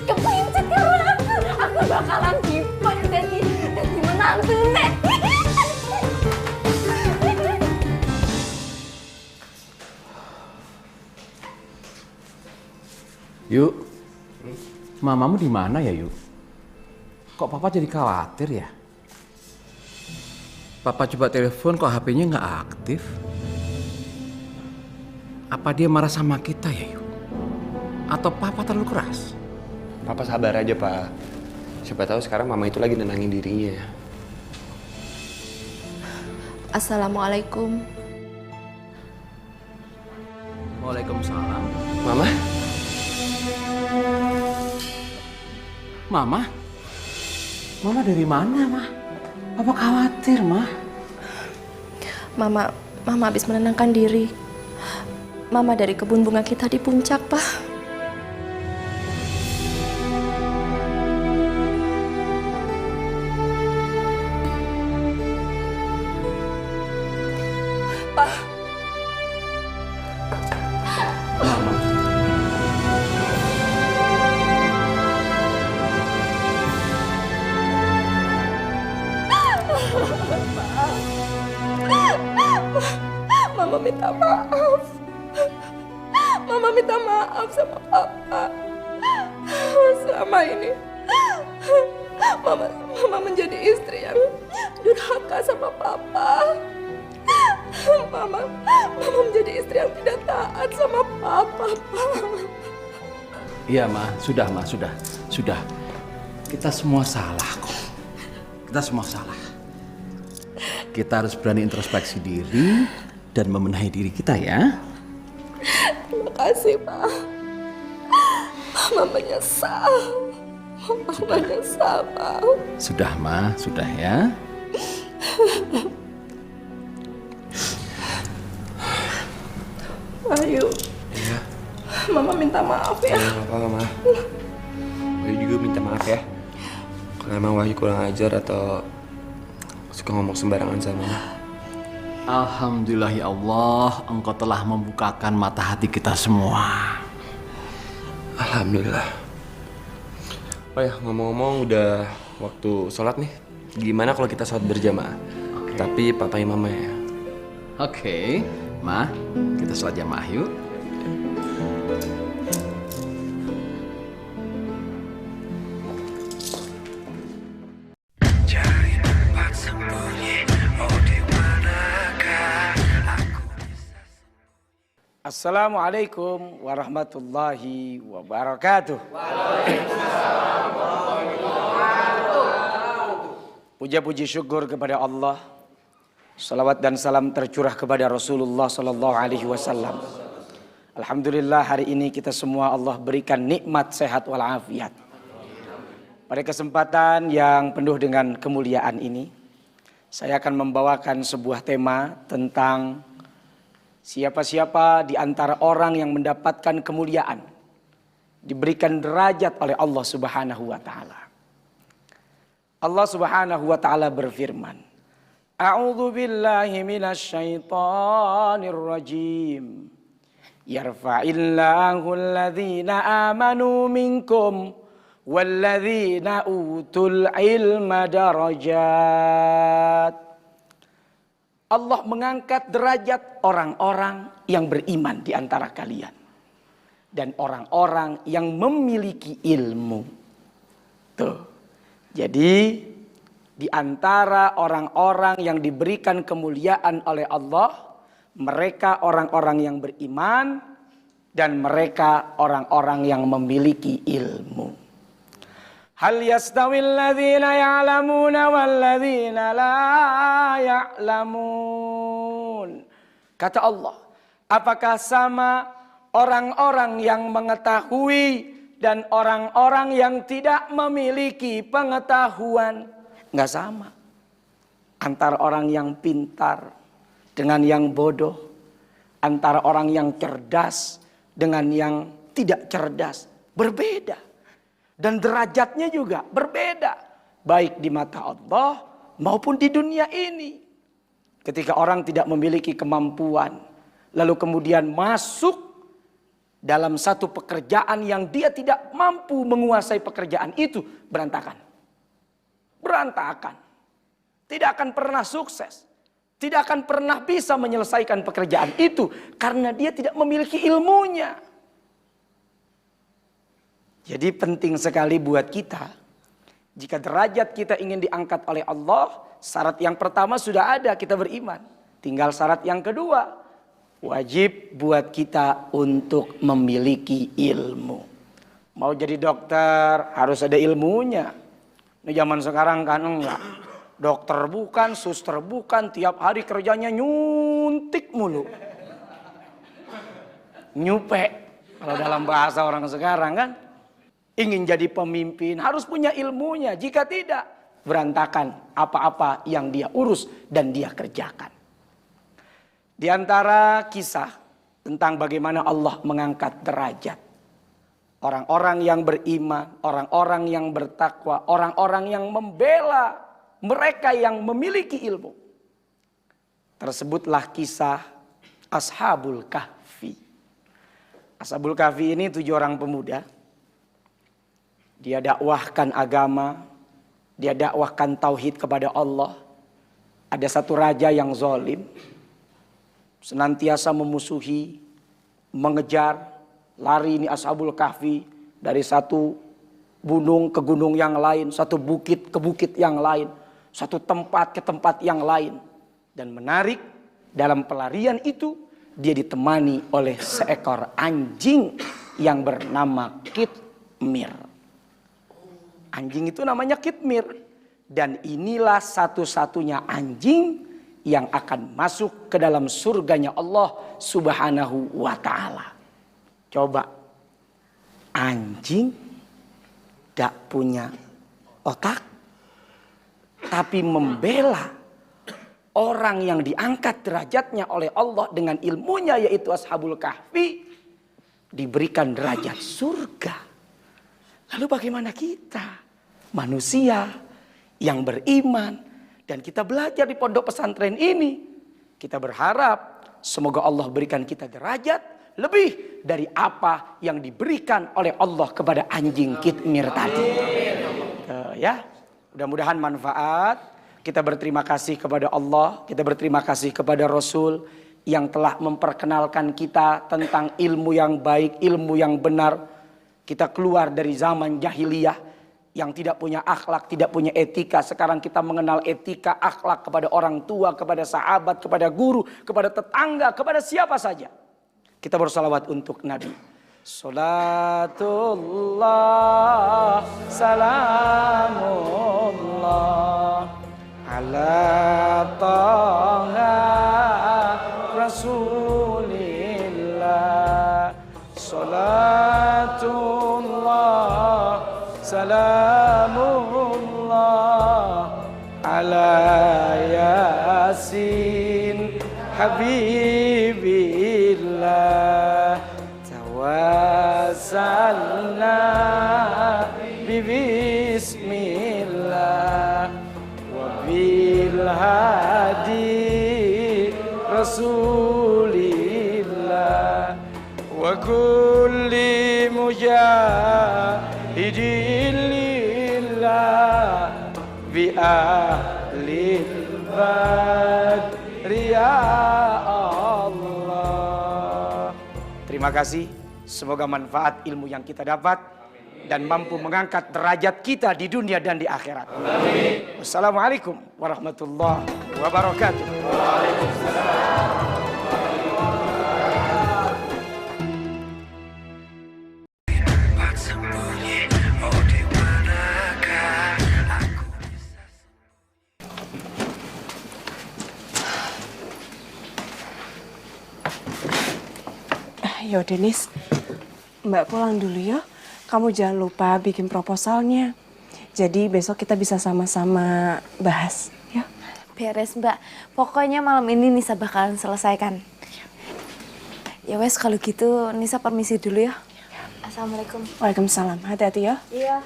Kepincet karo aku. Aku bakalan jadi menantu nek. Yuk, mamamu di mana ya Yuk? Kok papa jadi khawatir ya? Papa coba telepon kok HP-nya nggak aktif. Apa dia marah sama kita ya Yuk? Atau papa terlalu keras? Papa sabar aja Pak. Siapa tahu sekarang mama itu lagi nenangin dirinya. Assalamualaikum. Waalaikumsalam. Mama? Mama? Mama dari mana, Ma? Papa khawatir, Ma. Mama habis menenangkan diri. Mama dari kebun bunga kita di puncak, Pak. Pak. Mama minta maaf. Mama minta maaf sama Papa. Selama ini Mama menjadi istri yang durhaka sama Papa. Mama menjadi istri yang tidak taat sama Papa. Iya, Ma. Sudah, Ma. Sudah. Kita semua salah kok. Kita semua salah. Kita harus berani introspeksi diri dan membenahi diri kita ya. Terima kasih, Pak. Mama menyesal. Mama menyesal, Pak. Sudah, Ma. Sudah ya. Ayo. Iya. Mama minta maaf ya. Iya, apa, Ma? gue minta maaf ya. Kalau emang Wahyu kurang ajar atau suka ngomong sembarangan sama Mama. Alhamdulillah ya Allah, Engkau telah membukakan mata hati kita semua. Alhamdulillah. Oh ya, ngomong-ngomong udah waktu sholat nih. Gimana kalau kita sholat berjamaah? Tapi papai mama ya. Oke, Ma, kita sholat jamaah yuk. Assalamualaikum warahmatullahi wabarakatuh. Puja-puji syukur kepada Allah. Salawat dan salam tercurah kepada Rasulullah sallallahu alaihi wasallam. Alhamdulillah hari ini kita semua Allah berikan nikmat sehat walafiat. Pada kesempatan yang penuh dengan kemuliaan ini, saya akan membawakan sebuah tema tentang siapa-siapa di antara orang yang mendapatkan kemuliaan, diberikan derajat oleh Allah Subhanahu wa taala. Allah Subhanahu wa taala berfirman, A'udzu billahi minasy syaithanir rajim. Yarfa'illahu alladhina amanu minkum walladzina utul ilma darajat. Allah mengangkat derajat orang-orang yang beriman di antara kalian. Dan orang-orang yang memiliki ilmu. Tuh. Jadi di antara orang-orang yang diberikan kemuliaan oleh Allah, mereka orang-orang yang beriman dan mereka orang-orang yang memiliki ilmu. Hal yastawil ladzina ya'lamuna wal ladzina la ya'lamun. Kata Allah, apakah sama orang-orang yang mengetahui dan orang-orang yang tidak memiliki pengetahuan? Enggak sama. Antara orang yang pintar dengan yang bodoh, antara orang yang cerdas dengan yang tidak cerdas, berbeda. Dan derajatnya juga berbeda. Baik di mata Allah maupun di dunia ini. Ketika orang tidak memiliki kemampuan, lalu kemudian masuk dalam satu pekerjaan yang dia tidak mampu menguasai pekerjaan itu, berantakan. Berantakan. Tidak akan pernah sukses. Tidak akan pernah bisa menyelesaikan pekerjaan itu karena dia tidak memiliki ilmunya. Jadi penting sekali buat kita, jika derajat kita ingin diangkat oleh Allah, syarat yang pertama sudah ada, kita beriman. Tinggal syarat yang kedua, wajib buat kita untuk memiliki ilmu. Mau jadi dokter harus ada ilmunya. Ini zaman sekarang kan enggak. Dokter bukan, suster bukan, tiap hari kerjanya nyuntik mulu. Nyupe, kalau dalam bahasa orang sekarang kan. Ingin jadi pemimpin harus punya ilmunya. Jika tidak, berantakan apa-apa yang dia urus dan dia kerjakan. Di antara kisah tentang bagaimana Allah mengangkat derajat orang-orang yang beriman, orang-orang yang bertakwa, orang-orang yang membela mereka yang memiliki ilmu. Tersebutlah kisah Ashabul Kahfi. Ashabul Kahfi ini 7 orang pemuda. Dia dakwahkan agama, dia dakwahkan tauhid kepada Allah. Ada satu raja yang zalim, senantiasa memusuhi, mengejar, lari ini Ashabul Kahfi dari satu gunung ke gunung yang lain, satu bukit ke bukit yang lain, satu tempat ke tempat yang lain. Dan menarik, dalam pelarian itu dia ditemani oleh seekor anjing yang bernama Kitmir. Anjing itu namanya Kitmir. Dan inilah satu-satunya anjing yang akan masuk ke dalam surganya Allah Subhanahu wa ta'ala. Coba, anjing tidak punya otak, tapi membela orang yang diangkat derajatnya oleh Allah dengan ilmunya, yaitu Ashabul Kahfi, diberikan derajat surga. Lalu bagaimana kita? Manusia yang beriman dan kita belajar di pondok pesantren ini. Kita berharap semoga Allah berikan kita derajat lebih dari apa yang diberikan oleh Allah kepada anjing kitmir tadi. Ya, mudah-mudahan manfaat. Kita berterima kasih kepada Allah, kita berterima kasih kepada Rasul yang telah memperkenalkan kita tentang ilmu yang baik, ilmu yang benar. Kita keluar dari zaman jahiliyah yang tidak punya akhlak, tidak punya etika. Sekarang kita mengenal etika, akhlak kepada orang tua, kepada sahabat, kepada guru, kepada tetangga, kepada siapa saja. Kita bersalawat untuk Nabi. Salatullah, salamullah ala taha rasulillah. Salatullah, salamullah ala yasin habibillah. Tawassalna bismillah wa bil hadi rasulillah wa kulli mujahidin lillah bi ahlil badri ya Allah. Terima kasih. Semoga manfaat ilmu yang kita dapat dan mampu mengangkat derajat kita di dunia dan di akhirat. Amin. Wassalamualaikum warahmatullahi wabarakatuh. Waalaikumsalam. Yo Denis, Mbak pulang dulu ya. Kamu jangan lupa bikin proposalnya. Jadi besok kita bisa sama-sama bahas, ya. Beres Mbak, pokoknya malam ini Nisa bakalan selesaikan. Ya wes kalau gitu Nisa permisi dulu ya. Assalamualaikum. Waalaikumsalam, hati-hati ya. Iya.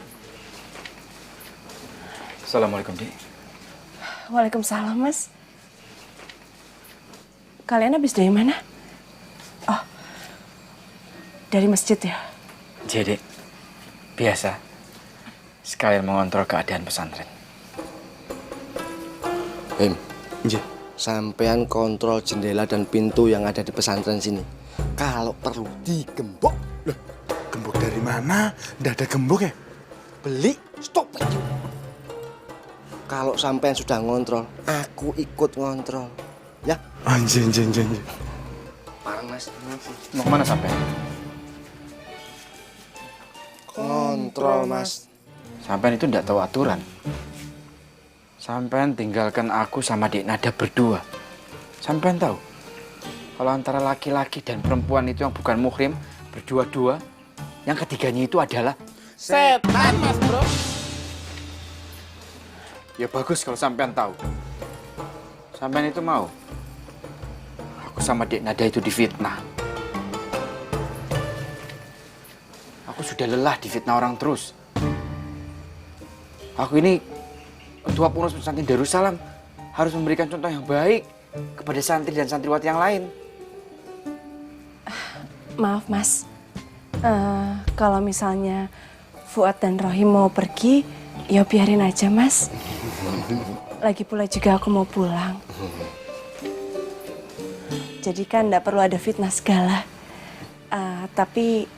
Assalamualaikum, Dik. Waalaikumsalam, Mas. Kalian habis dari mana? Oh, dari masjid ya? Jadi, biasa. Sekalian mengontrol keadaan pesantren. Sampean kontrol jendela dan pintu yang ada di pesantren sini. Kalau perlu digembok. Loh, gembok dari mana? Nggak ada gembok ya? Beli, stop. Kalau sampean sudah ngontrol, aku ikut ngontrol. Ya? Anjing. Parang Mas. Mau kemana sampean? Kontrol Mas. Sampean itu enggak tahu aturan. Sampean tinggalkan aku sama Dek Nada berdua. Sampean tahu? Kalau antara laki-laki dan perempuan itu yang bukan muhrim, berdua-dua, yang ketiganya itu adalah setan, Mas Bro. Ya bagus kalau sampean tahu. Sampean itu mau aku sama Dek Nada itu difitnah. Aku sudah lelah difitnah orang terus. Aku ini ketua pengurus pesantren Darussalam, harus memberikan contoh yang baik kepada santri dan santriwati yang lain. Maaf Mas, kalau misalnya Fuad dan Rohim mau pergi, ya biarin aja Mas. Lagi pula juga aku mau pulang. Jadi kan nggak perlu ada fitnah segala. Tapi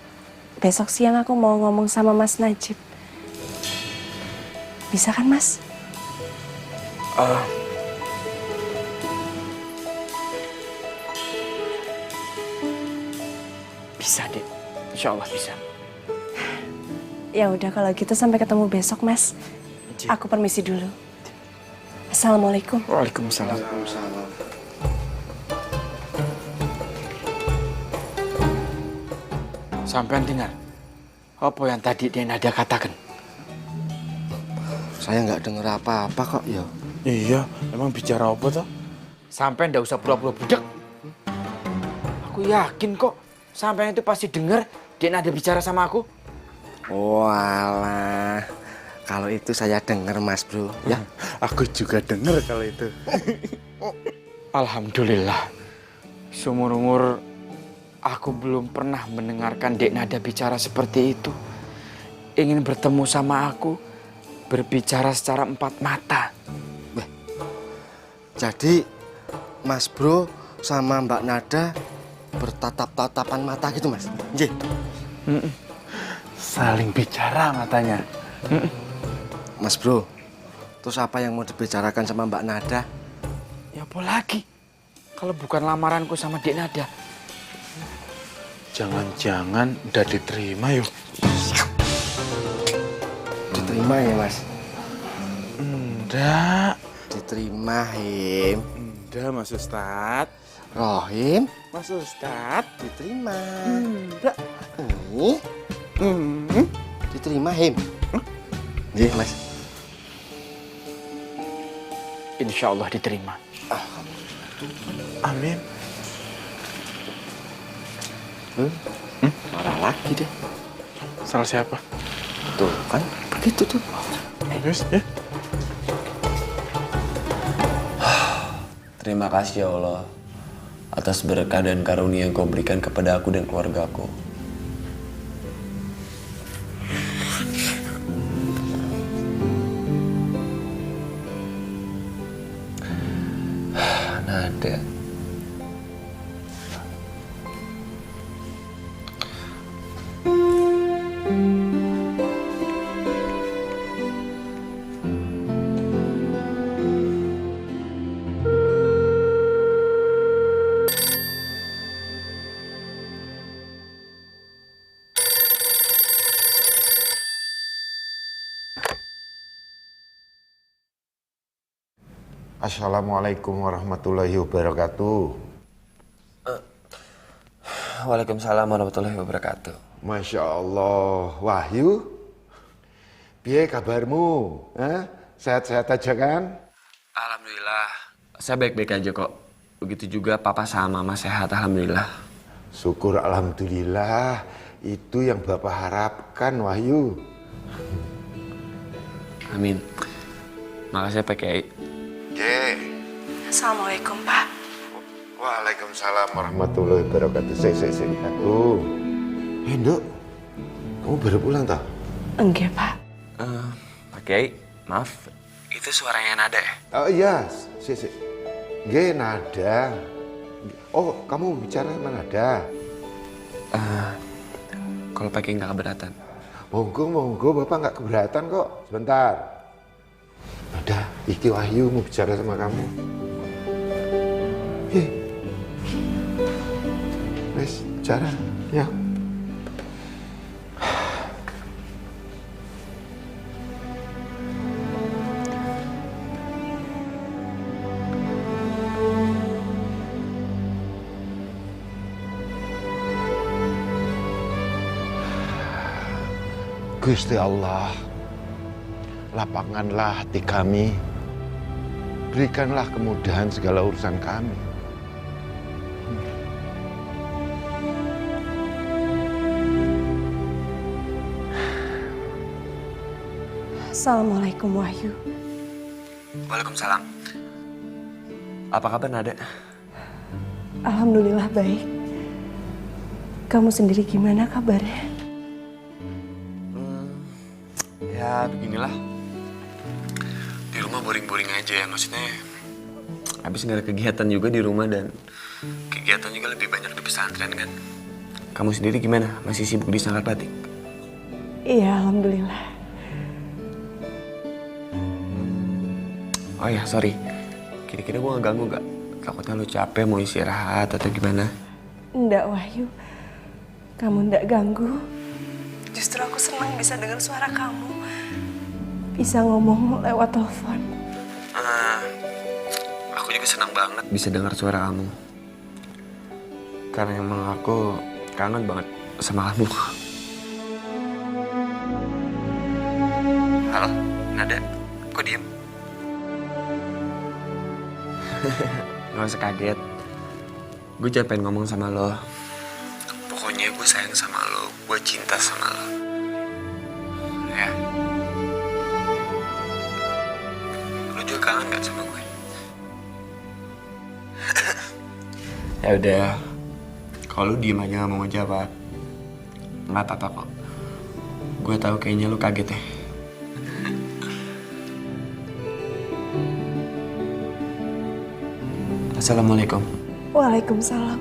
besok siang aku mau ngomong sama Mas Najib. Bisa kan Mas? Bisa Dek, insya Allah bisa. Ya udah kalau gitu sampai ketemu besok Mas. Aku permisi dulu. Assalamualaikum. Waalaikumsalam. Sampean dengar apa yang tadi Dek Nada katakan? Saya nggak dengar apa-apa kok ya. Iya, emang bicara apa toh? Sampean ndak usah pura-pura budak. Aku yakin kok sampean itu pasti dengar Dek Nada bicara sama aku. Walah, kalau itu saya dengar Mas Bro. Ya, aku juga dengar kalau itu. Alhamdulillah. Seumur-umur aku belum pernah mendengarkan Dek Nada bicara seperti itu. Ingin bertemu sama aku, berbicara secara empat mata. Jadi Mas Bro sama Mbak Nada bertatap-tatapan mata gitu, Mas? Nggih. Saling bicara matanya. Mas Bro, terus apa yang mau dibicarakan sama Mbak Nada? Ya apa lagi? Kalau bukan lamaranku sama Dek Nada. Jangan-jangan udah diterima yuk. Diterima ya, Mas? Enggak. Diterima, Him. Enggak, Mas Ustadz. Rohim. Mas Ustadz. Diterima. Enggak. Ini. Diterima, Him. Iya, Mas. Insya Allah diterima. Amin. Marah lagi deh. Salah siapa? Tuh kan, begitu tuh. Terus ya. Terima kasih ya Allah atas berkah dan karunia yang kau berikan kepada aku dan keluargaku. Nada. Assalamualaikum warahmatullahi wabarakatuh. Waalaikumsalam warahmatullahi wabarakatuh. Masya Allah, Wahyu, piye kabarmu? Sehat-sehat aja kan? Alhamdulillah, saya baik-baik aja kok. Begitu juga papa sama mama sehat, alhamdulillah. Syukur alhamdulillah, itu yang Bapak harapkan, Wahyu. Amin. Makasih Pak Kiai. Assalamualaikum, Pak. Waalaikumsalam warahmatullahi wabarakatuh. Aduh. Nduk, kamu baru pulang tak? Enggak, Pak. Pak Kiai, maaf. Itu suaranya Nada ya? Oh iya, Nggih, Nada. Oh, kamu bicara sama Nada? Kalau Pak Kiai nggak keberatan. Monggo, Bapak nggak keberatan kok. Sebentar. Nada, iki Wahyu mau bicara sama kamu. Wes, bicara, ya. Gusti Allah, lapangkanlah hati kami, berikanlah kemudahan segala urusan kami. Assalamualaikum, Wahyu. Waalaikumsalam. Apa kabar Nada? Alhamdulillah baik. Kamu sendiri gimana kabarnya? Ya beginilah. Di rumah boring-boring aja ya, maksudnya. Habis nggak ada kegiatan juga di rumah dan kegiatan juga lebih banyak di pesantren kan. Kamu sendiri gimana? Masih sibuk di Sanggar Batik? Iya, alhamdulillah. Oh ya, sorry. Kira-kira gue ngeganggu nggak? Takutnya lu capek mau istirahat atau gimana? Enggak, Wahyu. Kamu enggak ganggu. Justru aku senang bisa dengar suara kamu. Bisa ngomong lewat telepon. Aku juga senang banget bisa dengar suara kamu. Karena emang aku kangen banget sama kamu. Halo, Nada. Kok diem? Gak usah kaget. Gue cuma pengen ngomong sama lo. Pokoknya gue sayang sama lo. Gue cinta sama lo. Lu juga kangen gak sama gue? Ya udah, kalau lu diem aja gak mau ngejawab, nggak apa-apa kok. Gue tahu kayaknya lu kaget ya. Assalamualaikum. Waalaikumsalam.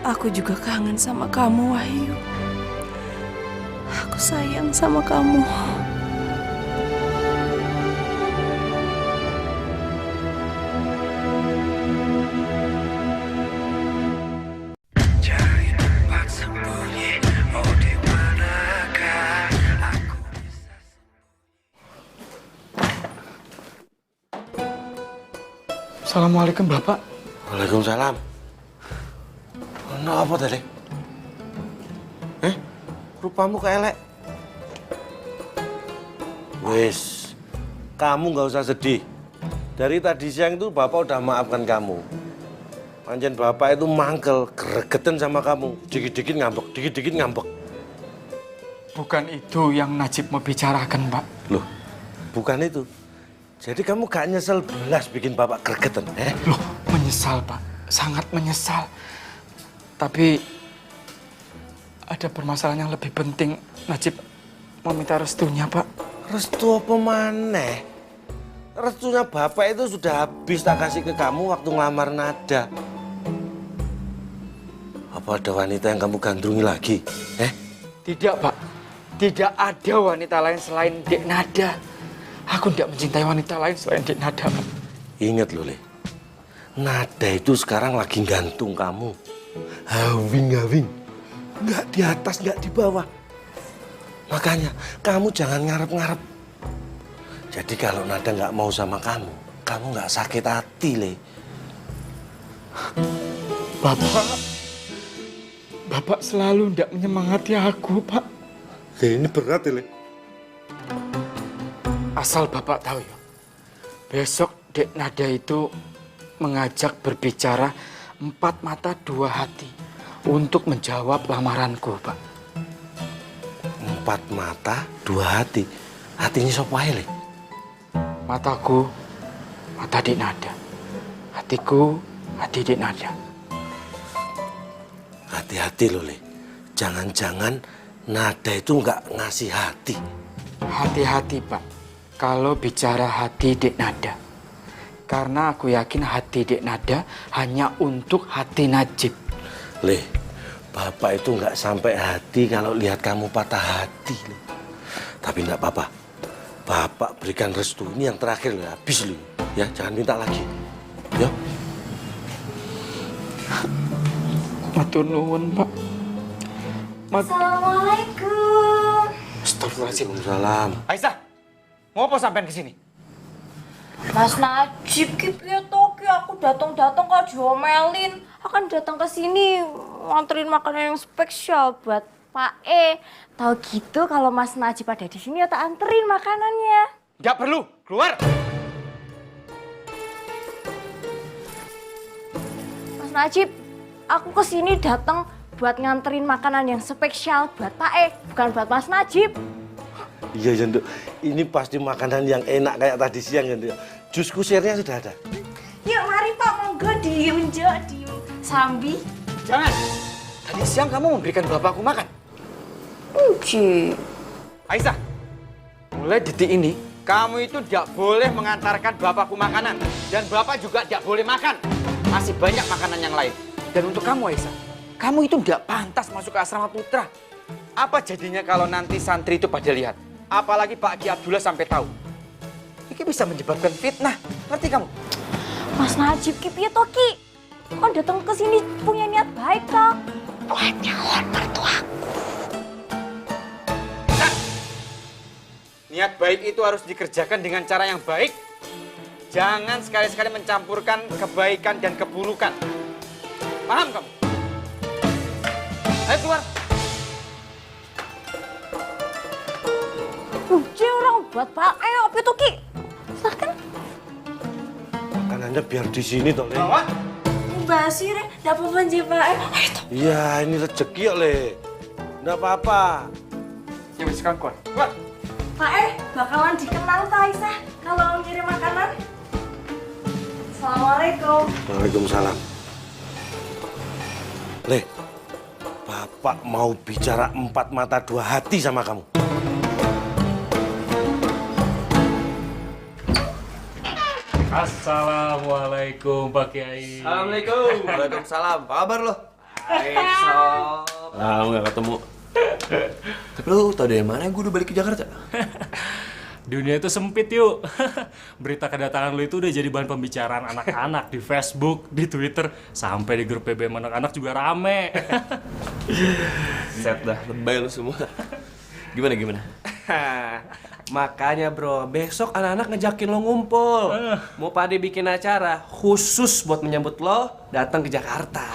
Aku juga kangen sama kamu, Wahyu. Aku sayang sama kamu. Assalamualaikum, Bapak. Waalaikumsalam. Ono apa tadi? Rupamu kayak elek. Wis, kamu nggak usah sedih. Dari tadi siang itu Bapak udah maafkan kamu. Pancen Bapak itu mangkel, gregetan sama kamu. Dikit-dikit ngambek. Bukan itu yang Najib mau bicarakan, Pak. Loh, bukan itu. Jadi kamu gak nyesel belas bikin Bapak gregetan, Loh, menyesal, Pak. Sangat menyesal. Tapi ada permasalahan yang lebih penting. Najib mau minta restunya, Pak. Restu apa maneh? Restunya Bapak itu sudah habis tak kasih ke kamu waktu ngelamar Nada. Apa ada wanita yang kamu gandrungi lagi? Tidak, Pak. Tidak ada wanita lain selain Dek Nada. Aku tidak mencintai wanita lain selain Dek Nada, Pak. Ingat loh, Le. Nada itu sekarang lagi gantung kamu. Hawing-hawing. Nggak di atas, nggak di bawah. Makanya kamu jangan ngarep-ngarep. Jadi kalau Nada nggak mau sama kamu nggak sakit hati, Le. Bapak selalu tidak menyemangati aku, Pak. Ini berat, Le. Asal Bapak tahu ya, besok Dek Nada itu mengajak berbicara 4 mata 2 hati untuk menjawab lamaranku, Pak. 4 mata 2 hati. Hatinya sapa ae, Le? Mataku, mata Dek Nada. Hatiku, hati Dek Nada. Hati-hati loh, Le. Jangan-jangan Nada itu nggak ngasih hati. Hati-hati, Pak. Kalau bicara hati Dek Nada. Karena aku yakin hati Dek Nada hanya untuk hati Najib. Le, Bapak itu nggak sampai hati kalau lihat kamu patah hati, Le. Tapi nggak apa-apa. Bapak berikan restu. Ini yang terakhir, Le. Habis, Le. Ya, jangan minta lagi. Ya. Matur nuwun, Pak. Assalamualaikum. Astagfirullahaladzim. Salam. Aisyah, mau apa sampean kesini? Mas Najib, piye to ki aku datang-datang kok diomelin. Akan datang ke sini nganterin makanan yang spesial buat Pak E. Tahu gitu kalau Mas Najib ada di sini ya tak anterin makanannya. Nggak perlu, keluar. Mas Najib, aku ke sini datang buat nganterin makanan yang spesial buat Pak E, bukan buat Mas Najib. Iya, Jenduk. Ini pasti makanan yang enak kayak tadi siang, Jenduk. Jus kusirnya sudah ada. Yuk mari Pak, monggo diem, Sambi. Jangan. Tadi siang kamu memberikan bapakku makan. Uji. Aisyah, mulai detik ini kamu itu tidak boleh mengantarkan bapakku makanan. Dan bapak juga tidak boleh makan. Masih banyak makanan yang lain. Dan untuk kamu, Aisyah, kamu itu tidak pantas masuk ke asrama putra. Apa jadinya kalau nanti santri itu pada lihat? Apalagi Pak Ki Abdullah sampai tahu. Ini bisa menyebabkan fitnah. Ngerti kamu? Mas Najib, piye to ki? Kan datang ke sini punya niat baik kok. Buat nyalon mertuaku. Niat baik itu harus dikerjakan dengan cara yang baik. Jangan sekali-sekali mencampurkan kebaikan dan keburukan. Paham kamu? Ayo keluar. Uji orang buat Pak E, apa itu ki? Silahkan. Makanannya biar di sini toh, Le. Bawa. basi re, ndak apa-apa nje Pak E. Iya, ini rezeki kok, Le. Nggak apa-apa. Ya wis kangkon. Pak E, bakalan dikenal ta Aisyah kalau ngirim makanan. Assalamualaikum. Waalaikumsalam. Le, Bapak mau bicara 4 mata 2 hati sama kamu. Assalamualaikum Pak Kiai. Assalamualaikum. Waalaikumsalam. Apa kabar lo? Lama nggak ketemu. Tapi lo tau dari mana gue udah balik ke Jakarta? Dunia itu sempit yuk. Berita kedatangan lo itu udah jadi bahan pembicaraan anak-anak di Facebook, di Twitter, sampai di grup BBM anak-anak juga rame. Set dah, lebay lo semua. Gimana? Makanya bro, besok anak-anak ngejakin lo ngumpul. Mau pada bikin acara khusus buat menyambut lo datang ke Jakarta.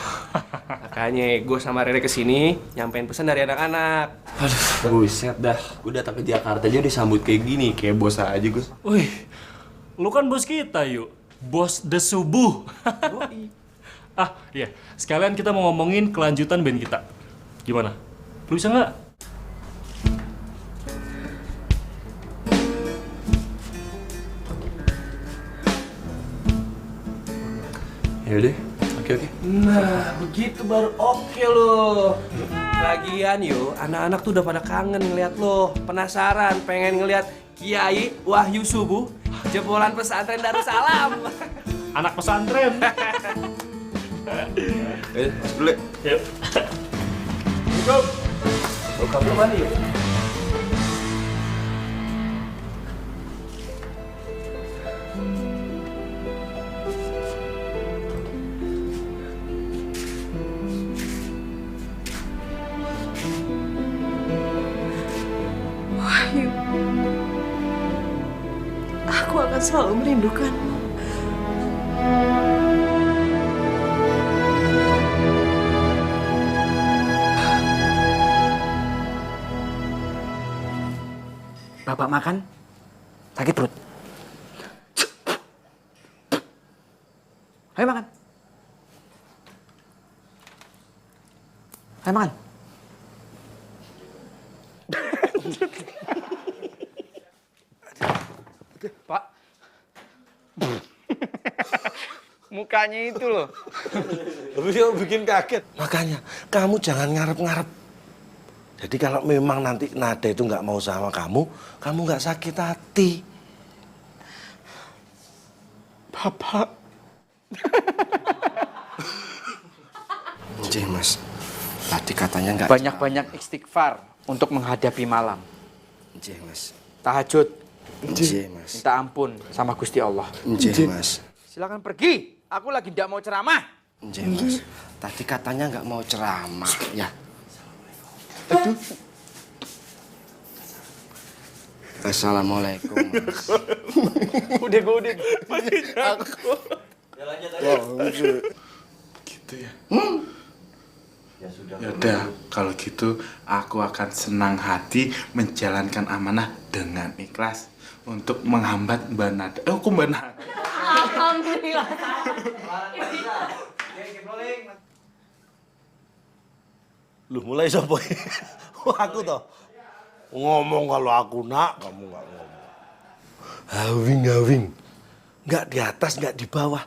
Makanya gue sama Rere kesini nyampein pesan dari anak-anak. Aduh, buset dah. Gue datang ke Jakarta aja disambut kayak gini, kayak bos aja gue. Wih, lu kan bos kita yuk. Bos The Subuh. Iya, sekalian kita mau ngomongin kelanjutan band kita. Gimana? Lu bisa nggak? Yaudah, oke. Nah, begitu baru oke lo. Lagian yuk, anak-anak tuh udah pada kangen ngeliat lo. Penasaran, pengen ngeliat Kiai Wahyu Subuh, jebolan pesantren Darussalam. Anak pesantren. Masuk dulu. Yuk. Buka dulu mandi yuk. Wahyu, aku akan selalu merindukanmu. Bapak makan? Sakit perut? Ayo makan. Ayo makan. Pak. Mukanya itu loh. Beliau bikin kaget. Makanya kamu jangan ngarep-ngarep. Jadi kalau memang nanti Nada itu nggak mau sama kamu nggak sakit hati. Bapak. Nggih, Mas. Tadi katanya nggak. Banyak-banyak istighfar untuk menghadapi malam. Nggih, Mas. Tahajud. Nggih, Mas. Minta ampun sama Gusti Allah. Nggih, Mas. Silakan pergi. Aku lagi tidak mau ceramah. Nggih, Mas. Tadi katanya nggak mau ceramah, ya. Aduh. Assalamualaikum. Udah. Aku. Gitu ya. Ya udah, kalau gitu aku akan senang hati menjalankan amanah dengan ikhlas untuk menghambat Mbak Nada. Kok Mbak Nada? Alhamdulillah. Lu mulai sopo? Aku toh. Ngomong kalau aku nak, kamu nggak ngomong. Hawing. Nggak di atas, nggak di bawah.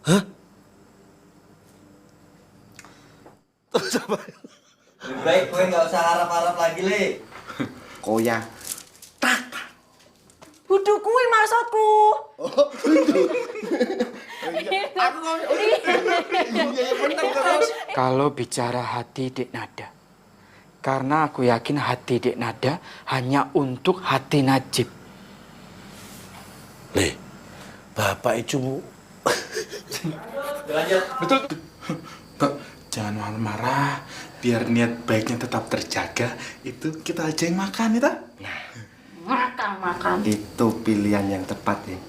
Hah? Terus apa? Lebih baik gue nggak usah harap-harap lagi, Le. Koya. Budu kuwi maksudku. Kalau bicara hati Dek Nada, karena aku yakin hati Dek Nada hanya untuk hati Najib. Le, Bapak itu... Betul. Pak, jangan marah-marah. Biar niat baiknya tetap terjaga, itu kita aja yang makan, ya? Makan. Itu pilihan yang tepat, ya.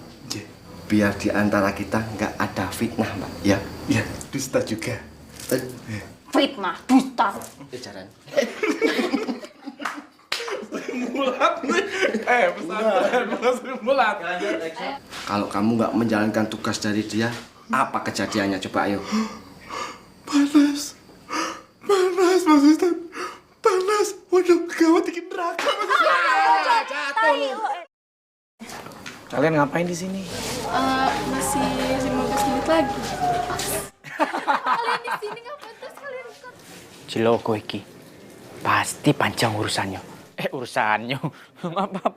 Biar di antara kita nggak ada fitnah, Mbak. Ya? Ya, dusta juga. Fitnah, dusta. Jaran. Mulat nih. Pesantren masuk mulat. Kalau kamu nggak menjalankan tugas dari dia, Apa kejadiannya coba ayo? Panas. Panas Mas Ustaz. Panas. Waduh, gawat dikit neraka Mas Ustaz. Jatuh lu. Kalian ngapain di sini? Masih 15 menit lagi. Kalian di sini ngapain terus kalian ikut? Ciloko iki. Pasti panjang urusannya. Urusannya. Maaf.